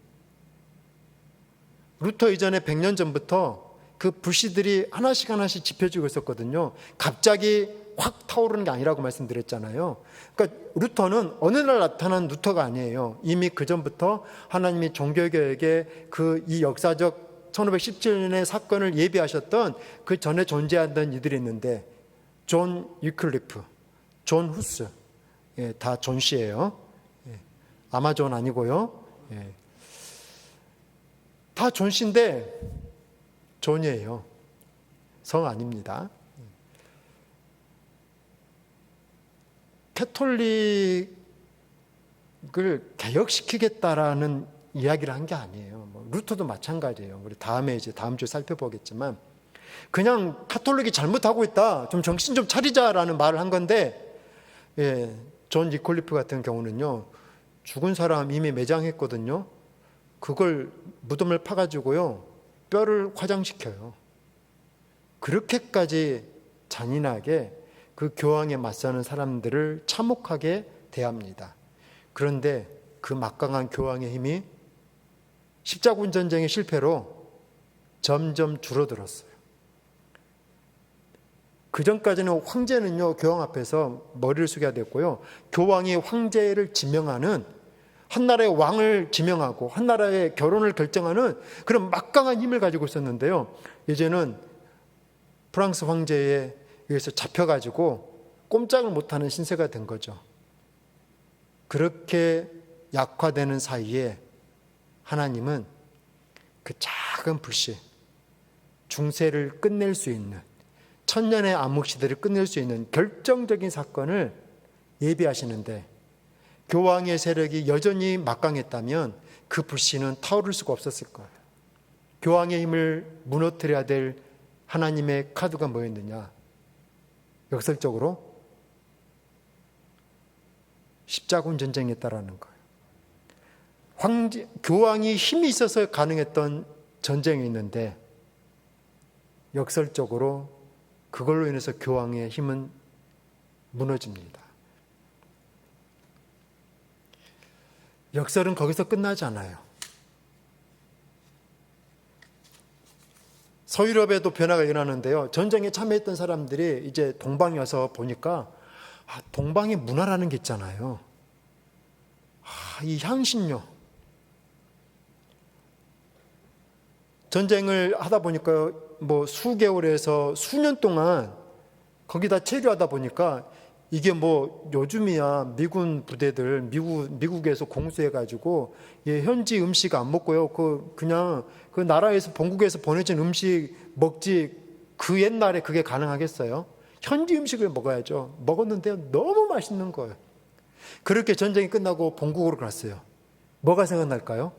루터 이전에 100년 전부터 그 불씨들이 하나씩 하나씩 지펴지고 있었거든요. 갑자기 확 타오르는 게 아니라고 말씀드렸잖아요. 그러니까 루터는 어느 날 나타난 루터가 아니에요. 이미 그 전부터 하나님이 종교개혁의 이 역사적 1517년의 사건을 예비하셨던 그 전에 존재하던 이들이 있는데, 존 위클리프, 존 후스, 다 존 씨예요. 아마존 아니고요. 다 존 씨인데 존이에요. 성 아닙니다. 캐톨릭을 개혁시키겠다라는 이야기를 한 게 아니에요. 루터도 마찬가지예요. 우리 다음 주에 살펴보겠지만, 그냥 카톨릭이 잘못하고 있다, 좀 정신 좀 차리자라는 말을 한 건데, 존 위클리프 같은 경우는요, 죽은 사람 이미 매장했거든요. 그걸 무덤을 파가지고요 뼈를 화장시켜요. 그렇게까지 잔인하게 그 교황에 맞서는 사람들을 참혹하게 대합니다. 그런데 그 막강한 교황의 힘이 십자군 전쟁의 실패로 점점 줄어들었어요. 그 전까지는 황제는요 교황 앞에서 머리를 숙여야 됐고요, 교황이 황제를 지명하는, 한 나라의 왕을 지명하고 한 나라의 결혼을 결정하는 그런 막강한 힘을 가지고 있었는데요, 이제는 프랑스 황제에 의해서 잡혀가지고 꼼짝을 못하는 신세가 된 거죠. 그렇게 약화되는 사이에 하나님은 그 작은 불씨, 중세를 끝낼 수 있는, 천년의 암흑시대를 끝낼 수 있는 결정적인 사건을 예비하시는데, 교황의 세력이 여전히 막강했다면 그 불씨는 타오를 수가 없었을 거예요. 교황의 힘을 무너뜨려야 될 하나님의 카드가 뭐였느냐? 역설적으로 십자군 전쟁이었다라는 거예요. 교황이 힘이 있어서 가능했던 전쟁이 있는데 역설적으로 그걸로 인해서 교황의 힘은 무너집니다. 역설은 거기서 끝나지 않아요. 서유럽에도 변화가 일어나는데요, 전쟁에 참여했던 사람들이 이제 동방에 와서 보니까 동방의 문화라는 게 있잖아요. 이 향신료, 전쟁을 하다 보니까 뭐 수개월에서 수년 동안 거기다 체류하다 보니까 이게 뭐 요즘이야 미군 부대들 미국에서 공수해가지고 현지 음식 안 먹고요, 그냥 그 나라에서 본국에서 보내진 음식 먹지. 그 옛날에 그게 가능하겠어요? 현지 음식을 먹어야죠. 먹었는데요, 너무 맛있는 거예요. 그렇게 전쟁이 끝나고 본국으로 갔어요. 뭐가 생각날까요?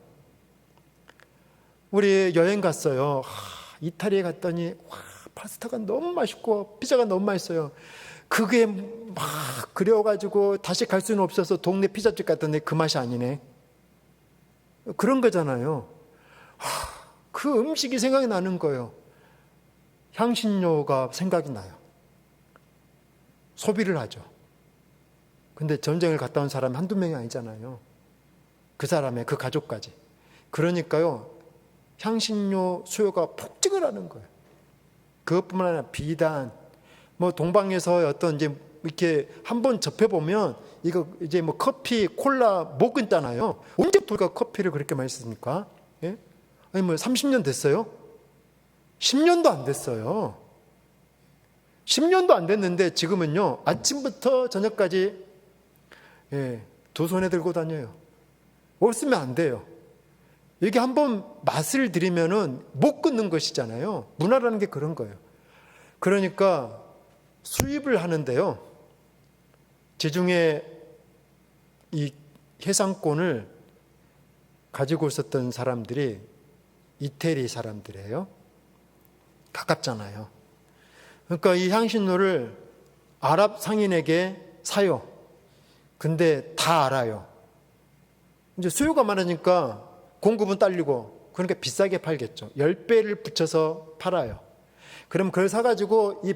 우리 여행 갔어요. 이탈리아에 갔더니 파스타가 너무 맛있고 피자가 너무 맛있어요. 그게 막 그려가지고 다시 갈 수는 없어서 동네 피자집 갔더니 그 맛이 아니네. 그런 거잖아요. 그 음식이 생각이 나는 거예요. 향신료가 생각이 나요. 소비를 하죠. 근데 전쟁을 갔다 온 사람이 한두 명이 아니잖아요. 그 사람의 그 가족까지. 그러니까요, 향신료 수요가 폭증을 하는 거예요. 그것뿐만 아니라 비단, 뭐 동방에서 어떤 이제 이렇게 한번 접해보면 이거 이제 뭐 커피, 콜라 못 끊잖아요. 언제부터 커피를 그렇게 많이 씁니까? 예? 아니 뭐 30년 됐어요? 10년도 안 됐어요. 10년도 안 됐는데 지금은요, 아침부터 저녁까지 두 손에 들고 다녀요. 없으면 안 돼요. 이게 한번 맛을 들이면은 못 끊는 것이잖아요. 문화라는 게 그런 거예요. 그러니까 수입을 하는데요, 지중해 이 해상권을 가지고 있었던 사람들이 이태리 사람들이에요. 가깝잖아요. 그러니까 이 향신료를 아랍 상인에게 사요. 근데 다 알아요. 이제 수요가 많으니까 공급은 딸리고, 그러니까 비싸게 팔겠죠. 10배를 붙여서 팔아요. 그럼 그걸 사가지고 이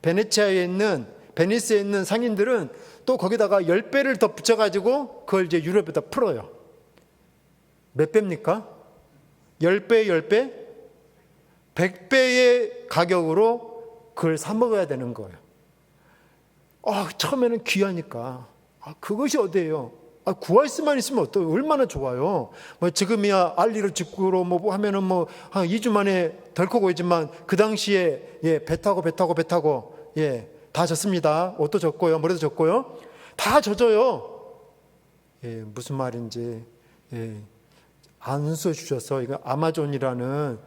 베니스에 있는 상인들은 또 거기다가 10배를 더 붙여가지고 그걸 이제 유럽에다 풀어요. 몇 배입니까? 10배, 10배? 100배의 가격으로 그걸 사 먹어야 되는 거예요. 처음에는 귀하니까. 그것이 어디예요? 구할 수만 있으면 얼마나 좋아요. 뭐 지금이야 알리로 직구로 뭐 하면은 뭐 한 2주 만에 덜컥 오지만 그 당시에 배 타고 다 젖습니다. 옷도 젖고요, 머리도 젖고요, 다 젖어요. 무슨 말인지 안 써주셔서, 이거 아마존이라는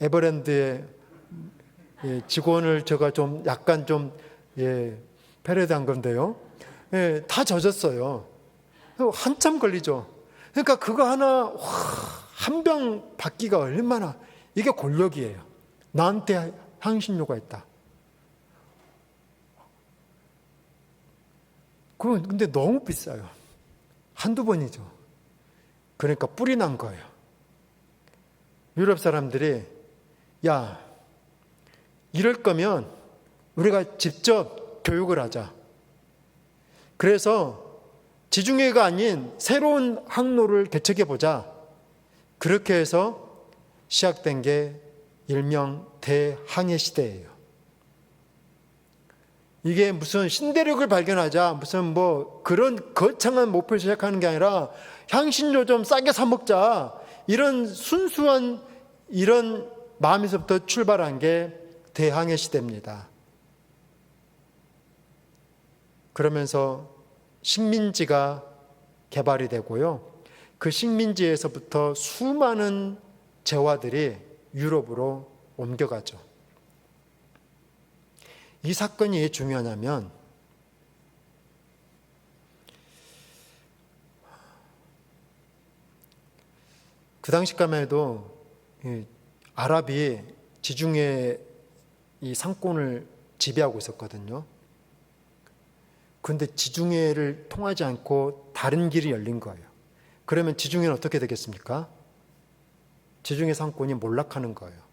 에버랜드의 직원을 제가 좀 약간 좀 패러디한 건데요. 다 젖었어요. 한참 걸리죠. 그러니까 그거 하나 한 병 받기가 얼마나, 이게 권력이에요. 나한테 향신료가 있다. 근데 너무 비싸요. 한두 번이죠. 그러니까 뿔이 난 거예요. 유럽 사람들이 야, 이럴 거면 우리가 직접 교육을 하자. 그래서 지중해가 아닌 새로운 항로를 개척해 보자. 그렇게 해서 시작된 게 일명 대항해 시대예요. 이게 무슨 신대륙을 발견하자, 무슨 뭐 그런 거창한 목표를 시작하는 게 아니라 향신료 좀 싸게 사 먹자, 이런 순수한 이런 마음에서부터 출발한 게 대항해 시대입니다. 그러면서 식민지가 개발이 되고요. 그 식민지에서부터 수많은 재화들이 유럽으로 옮겨가죠. 이 사건이 왜 중요하냐면 그 당시까지만 해도 아랍이 지중해 이 상권을 지배하고 있었거든요. 그런데 지중해를 통하지 않고 다른 길이 열린 거예요. 그러면 지중해는 어떻게 되겠습니까? 지중해 상권이 몰락하는 거예요.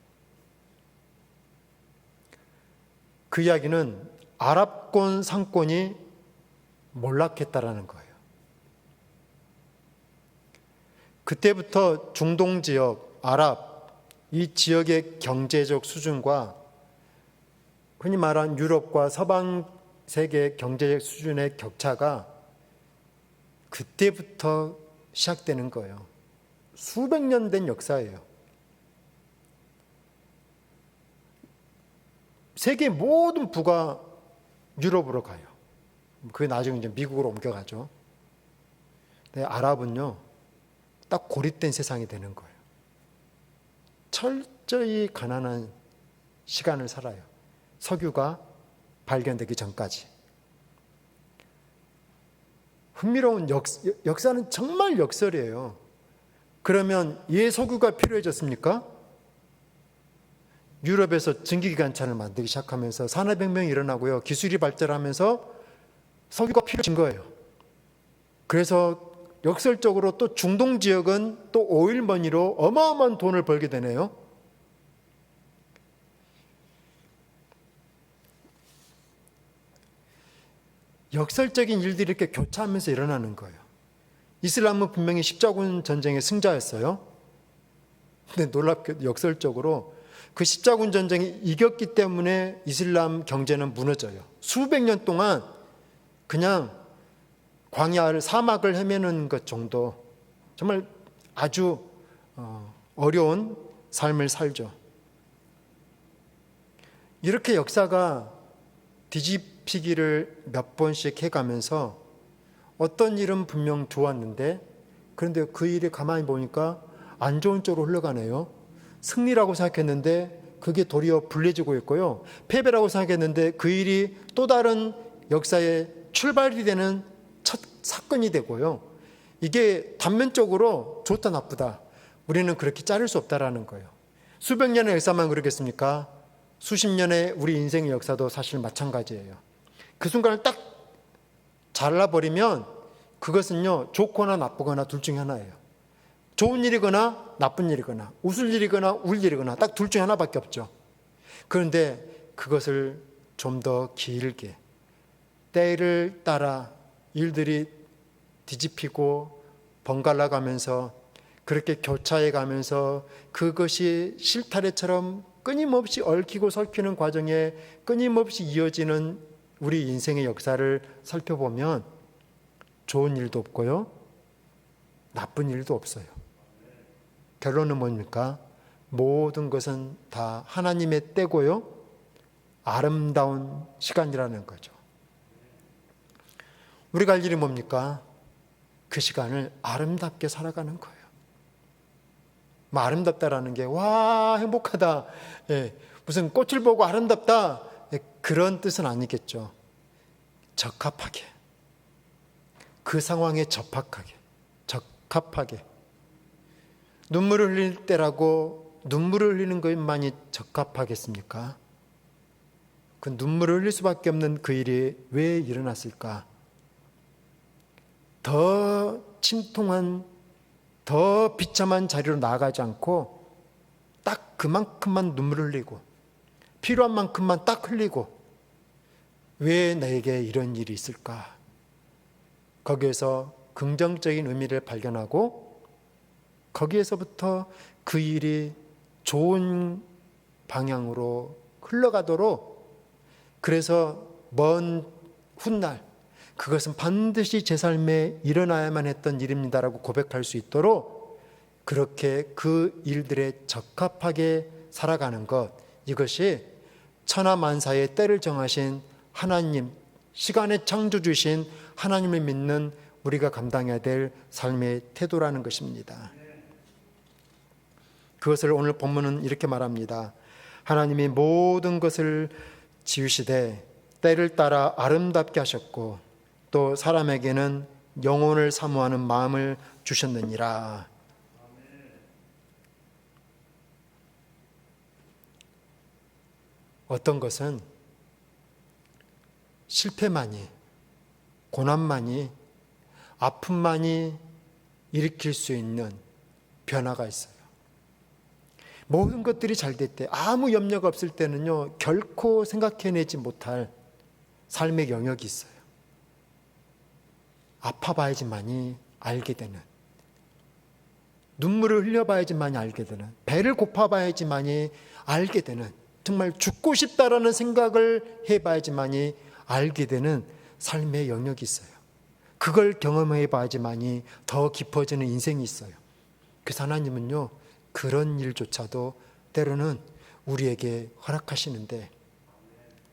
그 이야기는 아랍권 상권이 몰락했다라는 거예요. 그때부터 중동 지역, 아랍, 이 지역의 경제적 수준과 흔히 말한 유럽과 서방 세계 경제적 수준의 격차가 그때부터 시작되는 거예요. 수백 년 된 역사예요. 세계 모든 부가 유럽으로 가요. 그게 나중에 이제 미국으로 옮겨가죠. 근데 아랍은요, 딱 고립된 세상이 되는 거예요. 철저히 가난한 시간을 살아요. 석유가 발견되기 전까지. 흥미로운 역사는 정말 역설이에요. 그러면 왜 석유가 필요해졌습니까? 유럽에서 전기기관차를 만들기 시작하면서 산업혁명이 일어나고요. 기술이 발전하면서 석유가 필요해진 거예요. 그래서 역설적으로 또 중동 지역은 또 오일머니로 어마어마한 돈을 벌게 되네요. 역설적인 일들이 이렇게 교차하면서 일어나는 거예요. 이슬람은 분명히 십자군 전쟁의 승자였어요. 근데 놀랍게도 역설적으로 그 십자군 전쟁이 이겼기 때문에 이슬람 경제는 무너져요. 수백 년 동안 그냥 광야를 사막을 헤매는 것 정도, 정말 아주 어려운 삶을 살죠. 이렇게 역사가 뒤집히기를 몇 번씩 해가면서 어떤 일은 분명 좋았는데, 그런데 그 일이 가만히 보니까 안 좋은 쪽으로 흘러가네요. 승리라고 생각했는데 그게 도리어 불리해지고 있고요. 패배라고 생각했는데 그 일이 또 다른 역사의 출발이 되는 첫 사건이 되고요. 이게 단면적으로 좋다 나쁘다, 우리는 그렇게 자를 수 없다라는 거예요. 수백 년의 역사만 그러겠습니까? 수십 년의 우리 인생의 역사도 사실 마찬가지예요. 그 순간을 딱 잘라버리면 그것은요, 좋거나 나쁘거나 둘 중에 하나예요. 좋은 일이거나 나쁜 일이거나 웃을 일이거나 울 일이거나 딱 둘 중에 하나밖에 없죠. 그런데 그것을 좀 더 길게 때를 따라 일들이 뒤집히고 번갈아 가면서 그렇게 교차해 가면서 그것이 실타래처럼 끊임없이 얽히고 설키는 과정에 끊임없이 이어지는 우리 인생의 역사를 살펴보면 좋은 일도 없고요, 나쁜 일도 없어요. 결론은 뭡니까? 모든 것은 다 하나님의 때고요, 아름다운 시간이라는 거죠. 우리가 할 일이 뭡니까? 그 시간을 아름답게 살아가는 거예요. 뭐 아름답다라는 게 와 행복하다, 무슨 꽃을 보고 아름답다, 그런 뜻은 아니겠죠. 적합하게, 그 상황에 적합하게, 눈물을 흘릴 때라고 눈물을 흘리는 것만이 적합하겠습니까? 그 눈물을 흘릴 수밖에 없는 그 일이 왜 일어났을까? 더 침통한 더 비참한 자리로 나아가지 않고 딱 그만큼만 눈물을 흘리고 필요한 만큼만 딱 흘리고 왜 나에게 이런 일이 있을까? 거기에서 긍정적인 의미를 발견하고 거기에서부터 그 일이 좋은 방향으로 흘러가도록, 그래서 먼 훗날 그것은 반드시 제 삶에 일어나야만 했던 일입니다라고 고백할 수 있도록 그렇게 그 일들에 적합하게 살아가는 것, 이것이 천하만사의 때를 정하신 하나님, 시간의 창조주신 하나님을 믿는 우리가 감당해야 될 삶의 태도라는 것입니다. 그것을 오늘 본문은 이렇게 말합니다. 하나님이 모든 것을 지으시되 때를 따라 아름답게 하셨고 또 사람에게는 영혼을 사모하는 마음을 주셨느니라. 어떤 것은 실패만이, 고난만이, 아픔만이 일으킬 수 있는 변화가 있어요. 모든 것들이 잘 될 때, 아무 염려가 없을 때는요, 결코 생각해내지 못할 삶의 영역이 있어요. 아파봐야지만이 알게 되는, 눈물을 흘려봐야지만이 알게 되는, 배를 고파봐야지만이 알게 되는, 정말 죽고 싶다라는 생각을 해봐야지만이 알게 되는 삶의 영역이 있어요. 그걸 경험해봐야지만이 더 깊어지는 인생이 있어요. 그래서 하나님은요, 그런 일조차도 때로는 우리에게 허락하시는데,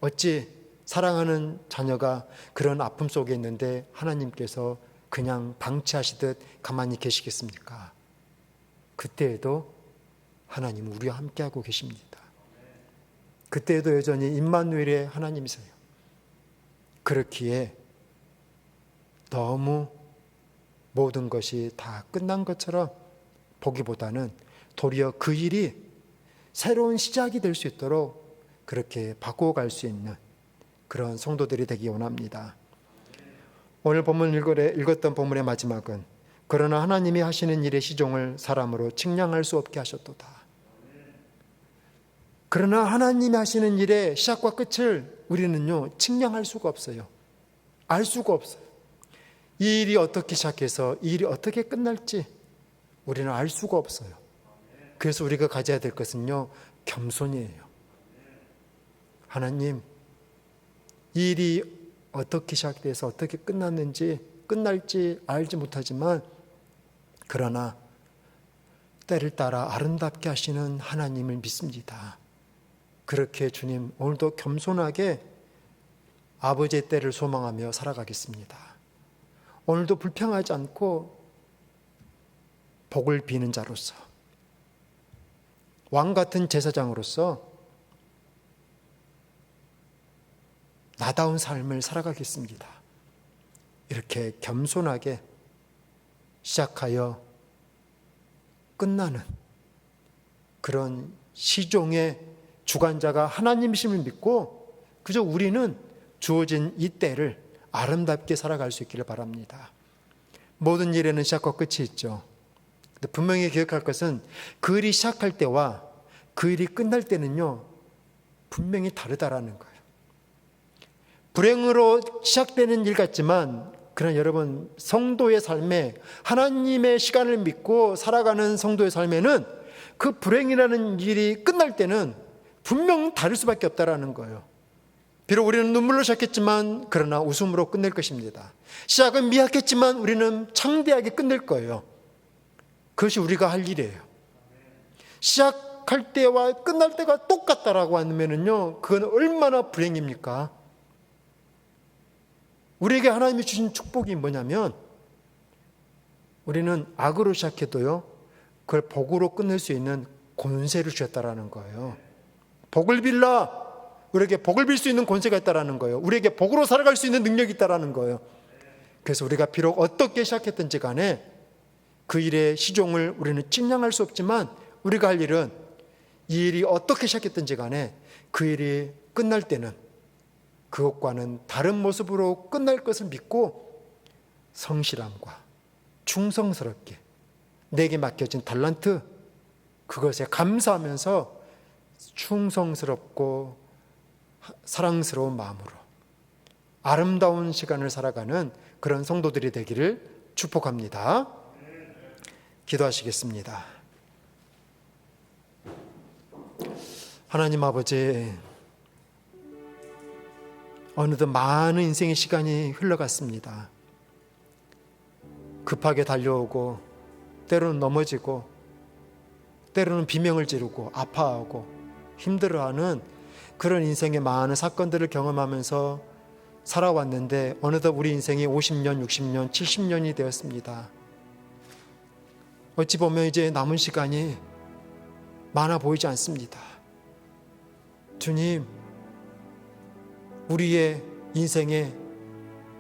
어찌 사랑하는 자녀가 그런 아픔 속에 있는데 하나님께서 그냥 방치하시듯 가만히 계시겠습니까? 그때에도 하나님은 우리와 함께하고 계십니다. 그때에도 여전히 임마누엘의 하나님이세요. 그렇기에 너무 모든 것이 다 끝난 것처럼 보기보다는 도리어 그 일이 새로운 시작이 될 수 있도록 그렇게 바꿔갈 수 있는 그런 성도들이 되기 원합니다. 오늘 본문 읽었던 본문의 마지막은 그러나 하나님이 하시는 일의 시종을 사람으로 측량할 수 없게 하셨도다. 그러나 하나님이 하시는 일의 시작과 끝을 우리는요, 측량할 수가 없어요. 알 수가 없어요. 이 일이 어떻게 시작해서 이 일이 어떻게 끝날지 우리는 알 수가 없어요. 그래서 우리가 가져야 될 것은요, 겸손이에요. 하나님, 이 일이 어떻게 시작돼서 어떻게 끝날지 알지 못하지만, 그러나 때를 따라 아름답게 하시는 하나님을 믿습니다. 그렇게 주님, 오늘도 겸손하게 아버지의 때를 소망하며 살아가겠습니다. 오늘도 불평하지 않고 복을 비는 자로서, 왕 같은 제사장으로서 나다운 삶을 살아가겠습니다. 이렇게 겸손하게 시작하여 끝나는 그런 시종의 주관자가 하나님이심을 믿고 그저 우리는 주어진 이 때를 아름답게 살아갈 수 있기를 바랍니다. 모든 일에는 시작과 끝이 있죠. 근데 분명히 기억할 것은 그 일이 시작할 때와 그 일이 끝날 때는요, 분명히 다르다라는 거예요. 불행으로 시작되는 일 같지만, 그러나 여러분, 성도의 삶에 하나님의 시간을 믿고 살아가는 성도의 삶에는 그 불행이라는 일이 끝날 때는 분명 다를 수밖에 없다라는 거예요. 비록 우리는 눈물로 시작했지만 그러나 웃음으로 끝낼 것입니다. 시작은 미약했지만 우리는 창대하게 끝낼 거예요. 그것이 우리가 할 일이에요. 시작할 때와 끝날 때가 똑같다라고 하면은요, 그건 얼마나 불행입니까? 우리에게 하나님이 주신 축복이 뭐냐면, 우리는 악으로 시작해도요, 그걸 복으로 끝낼 수 있는 권세를 주셨다라는 거예요. 복을 빌라, 우리에게 복을 빌 수 있는 권세가 있다라는 거예요. 우리에게 복으로 살아갈 수 있는 능력이 있다라는 거예요. 그래서 우리가 비록 어떻게 시작했든지 간에 그 일의 시종을 우리는 측량할 수 없지만, 우리가 할 일은 이 일이 어떻게 시작했든지 간에 그 일이 끝날 때는 그것과는 다른 모습으로 끝날 것을 믿고 성실함과 충성스럽게 내게 맡겨진 달란트, 그것에 감사하면서 충성스럽고 사랑스러운 마음으로 아름다운 시간을 살아가는 그런 성도들이 되기를 축복합니다. 기도하시겠습니다. 하나님 아버지, 어느덧 많은 인생의 시간이 흘러갔습니다. 급하게 달려오고 때로는 넘어지고 때로는 비명을 지르고 아파하고 힘들어하는 그런 인생의 많은 사건들을 경험하면서 살아왔는데 어느덧 우리 인생이 50년, 60년, 70년이 되었습니다. 어찌 보면 이제 남은 시간이 많아 보이지 않습니다. 주님, 우리의 인생의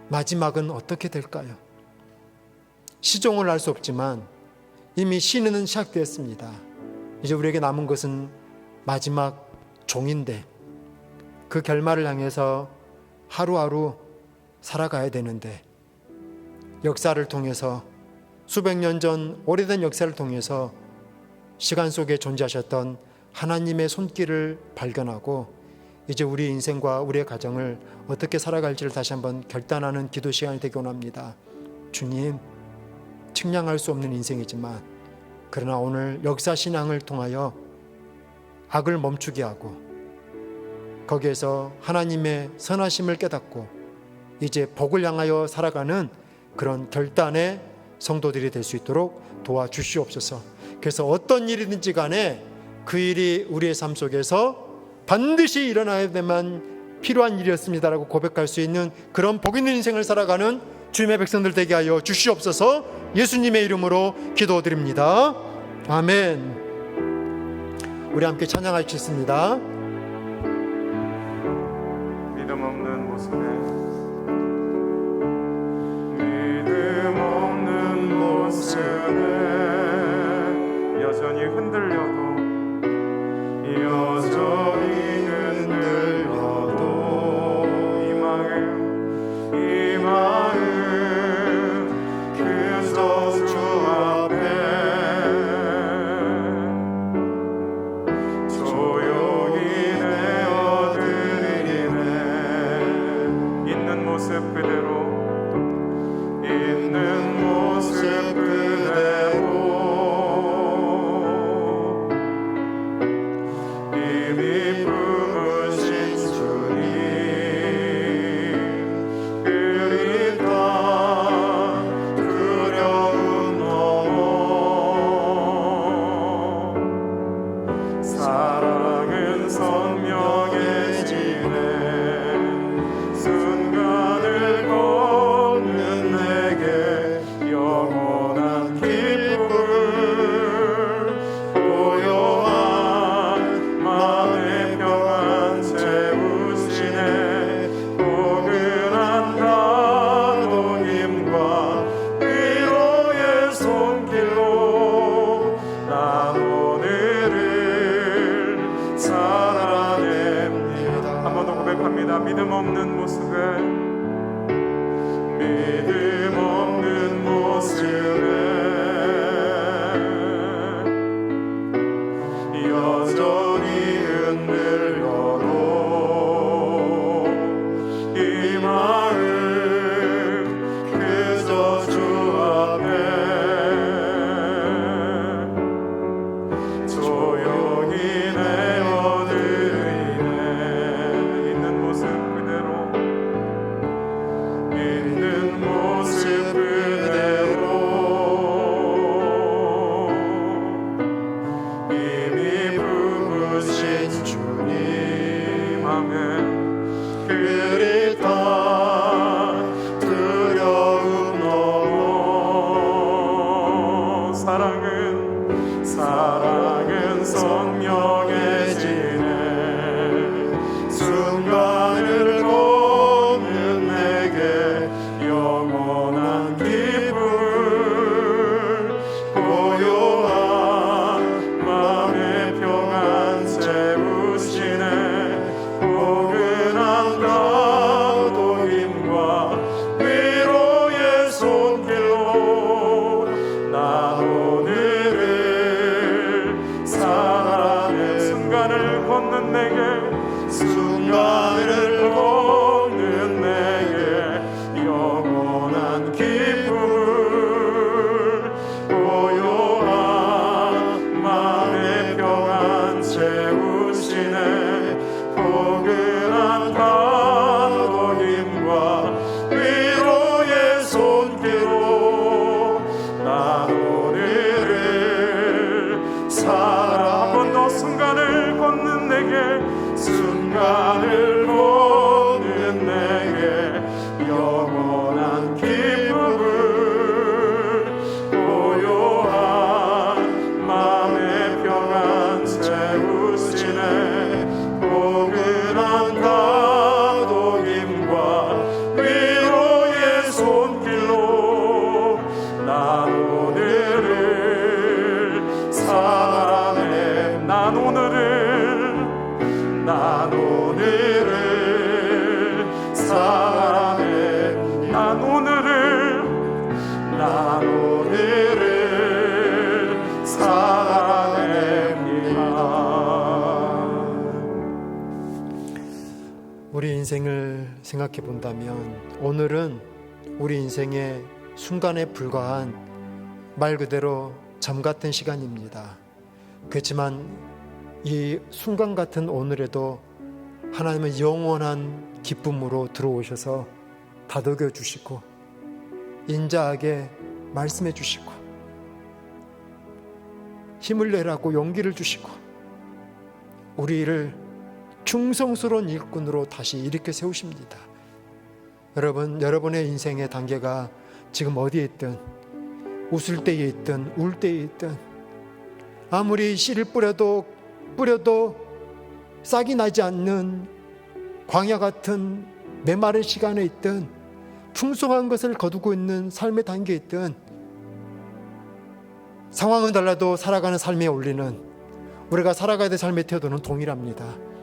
마지막은 어떻게 될까요? 시종을 알 수 없지만 이미 시는 시작되었습니다. 이제 우리에게 남은 것은 마지막 종인데 그 결말을 향해서 하루하루 살아가야 되는데, 역사를 통해서 수백 년 전 오래된 역사를 통해서 시간 속에 존재하셨던 하나님의 손길을 발견하고 이제 우리 인생과 우리의 가정을 어떻게 살아갈지를 다시 한번 결단하는 기도 시간이 되기 원합니다. 주님, 측량할 수 없는 인생이지만 그러나 오늘 역사 신앙을 통하여 악을 멈추게 하고 거기에서 하나님의 선하심을 깨닫고 이제 복을 향하여 살아가는 그런 결단의 성도들이 될 수 있도록 도와주시옵소서. 그래서 어떤 일이든지 간에 그 일이 우리의 삶 속에서 반드시 일어나야 되만 필요한 일이었습니다라고 고백할 수 있는 그런 복 있는 인생을 살아가는 주님의 백성들 되게 하여 주시옵소서. 예수님의 이름으로 기도드립니다. 아멘. 우리 함께 찬양하시겠습니다. 믿음 없는 모습에 믿음 없는 모습에 여전히 흔들려도 이 마음 그저 주 앞에 조용히 내어드리네. 있는 모습 그대로 이미 품으신 주님 그립다. 두려움 넘어 사랑은 선명해지네. 순간을 걷는 내게 영원한 기쁨을 고요한 마음의 평안 채우시네. 포근한 감동임과 위로의 손길로 난 오늘을 살아냅니다. 한 번 더 고백합니다. 믿음 없는 모습에 여전히 흔들려도 이 마음 그저 주 앞에 조용히 내어드리네. 있는 모습 그대로 이미 품으신 주님 아멘. 그립다. 두려움 넘어 사랑은 선명해지네. 순간을 걷는 내게 영원한 기쁨 고요한 마음의 평안 채우시네. 포근한 감동임과 위로의 손길로 난 오늘 우리 인생을 생각해 본다면 오늘은 우리 인생의 순간에 불과한 말 그대로 잠 같은 시간입니다. 그렇지만 이 순간 같은 오늘에도 하나님은 영원한 기쁨으로 들어오셔서 다독여 주시고 인자하게 말씀해 주시고 힘을 내라고 용기를 주시고 우리를 충성스러운 일꾼으로 다시 일으켜 세우십니다. 여러분, 여러분의 인생의 단계가 지금 어디에 있든 웃을 때에 있든 울 때에 있든 아무리 씨를 뿌려도 싹이 나지 않는 광야 같은 메마른 시간에 있든 풍성한 것을 거두고 있는 삶의 단계에 있든 상황은 달라도 살아가는 삶의 원리는 우리가 살아가야 될 삶의 태도는 동일합니다.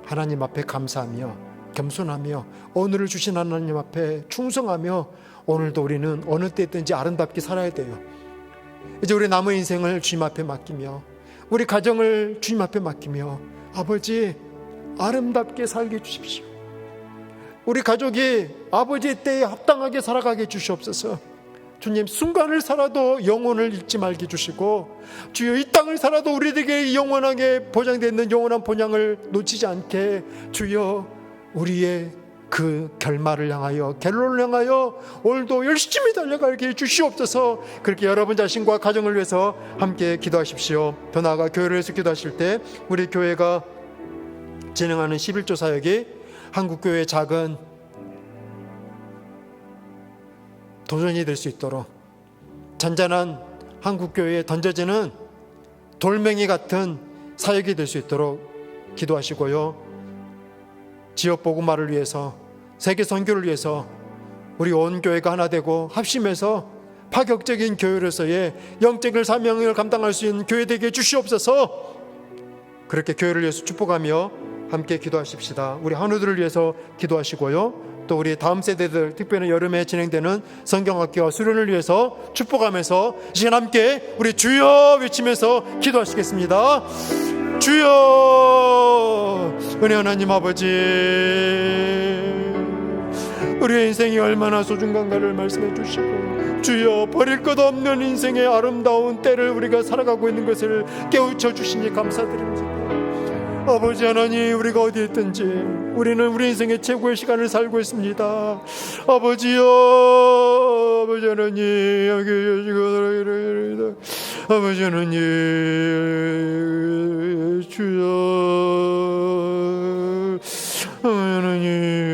하나님 앞에 감사하며 겸손하며 오늘을 주신 하나님 앞에 충성하며 오늘도 우리는 어느 때든지 아름답게 살아야 돼요. 이제 우리 남은 인생을 주님 앞에 맡기며 우리 가정을 주님 앞에 맡기며 아버지 아름답게 살게 해주십시오. 우리 가족이 아버지의 때에 합당하게 살아가게 해주시옵소서. 주님, 순간을 살아도 영혼을 잃지 말게 해주시고 주여 이 땅을 살아도 우리에게 영원하게 보장되어 있는 영원한 본향을 놓치지 않게 주여 우리의 그 결말을 향하여 결론을 향하여 오늘도 열심히 달려가게 해주시옵소서. 그렇게 여러분 자신과 가정을 위해서 함께 기도하십시오. 더 나아가 교회를 위해서 기도하실 때 우리 교회가 진행하는 11조 사역이 한국교회의 작은 도전이 될 수 있도록 잔잔한 한국교회에 던져지는 돌멩이 같은 사역이 될 수 있도록 기도하시고요. 지역 복음화를 위해서 세계 선교를 위해서 우리 온 교회가 하나 되고 합심해서 파격적인 교회로서의 영적인 사명을 감당할 수 있는 교회 되게 주시옵소서. 그렇게 교회를 위해서 축복하며 함께 기도하십시다. 우리 한우들을 위해서 기도하시고요. 또 우리 다음 세대들, 특별히 여름에 진행되는 성경학교와 수련을 위해서 축복하면서 이 시간 함께 우리 주여 외치면서 기도하시겠습니다. 주여, 은혜 하나님 아버지, 우리의 인생이 얼마나 소중한가를 말씀해 주시고 주여 버릴 것 없는 인생의 아름다운 때를 우리가 살아가고 있는 것을 깨우쳐 주시니 감사드립니다. 아버지 하나님, 우리가 어디에 있든지 우리는 우리 인생의 최고의 시간을 살고 있습니다. 아버지요, 아버지 하나님, 여기 계시고 아버지 하나님, 주여, 하나님,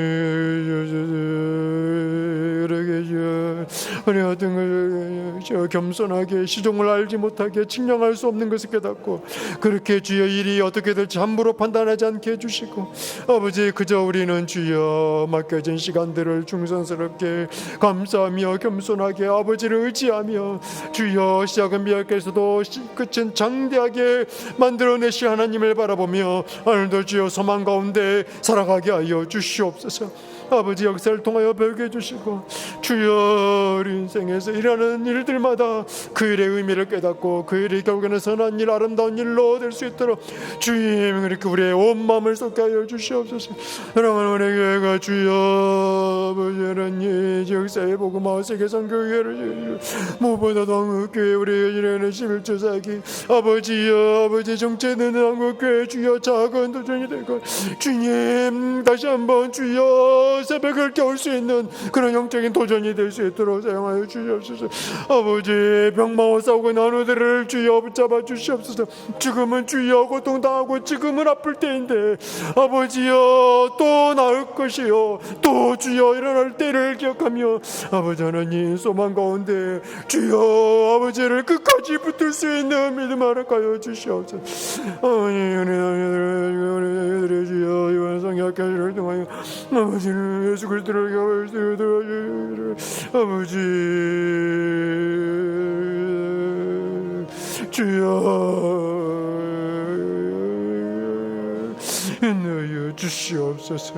우리 어떤 걸 겸손하게 시종을 알지 못하게 측량할 수 없는 것을 깨닫고 그렇게 주여 일이 어떻게 될지 함부로 판단하지 않게 해주시고 아버지, 그저 우리는 주여 맡겨진 시간들을 충성스럽게 감사하며 겸손하게 아버지를 의지하며 주여 시작은 미약해서도 끝은 장대하게 만들어내시 하나님을 바라보며 오늘도 주여 소망 가운데 살아가게 하여 주시옵소서. 아버지, 역사를 통하여 배우게 해주시고 주여 우리 인생에서 일하는 일들마다 그 일의 의미를 깨닫고 그 일이 결국에는 선한 일, 아름다운 일로 될 수 있도록 주님 그렇게 우리의 온 마음을 쏟게 하여 주시옵소서. 사랑하는 우리 교회가 주여 아버지 하나님 역사의 복음화 세계 선교회를 무엇보다도 한국교회 우리가 일하는 11조 사기 아버지여 아버지 정체되는 한국교회 주여 작은 도전이 되고 주님 다시 한번 주여 새벽을 깨울 수 있는 그런 영적인 도전이 될 수 있도록 사용하여 주시옵소서. 아버지, 병마와 싸우고 있는 한우들을 주여 붙잡아 주시옵소서. 지금은 주여 고통당하고 지금은 아플 때인데 아버지여 또 나을 것이요 또 주여 일어날 때를 기억하며 아버지 하나님 소망 가운데 주여 아버지를 끝까지 붙들 수 있는 믿음 허락하여 주시옵소서. 아버지 주여 이번 성약회를 통하여 아버지를 예수 그리스도를 아버지 주여 인하여 주시옵소서.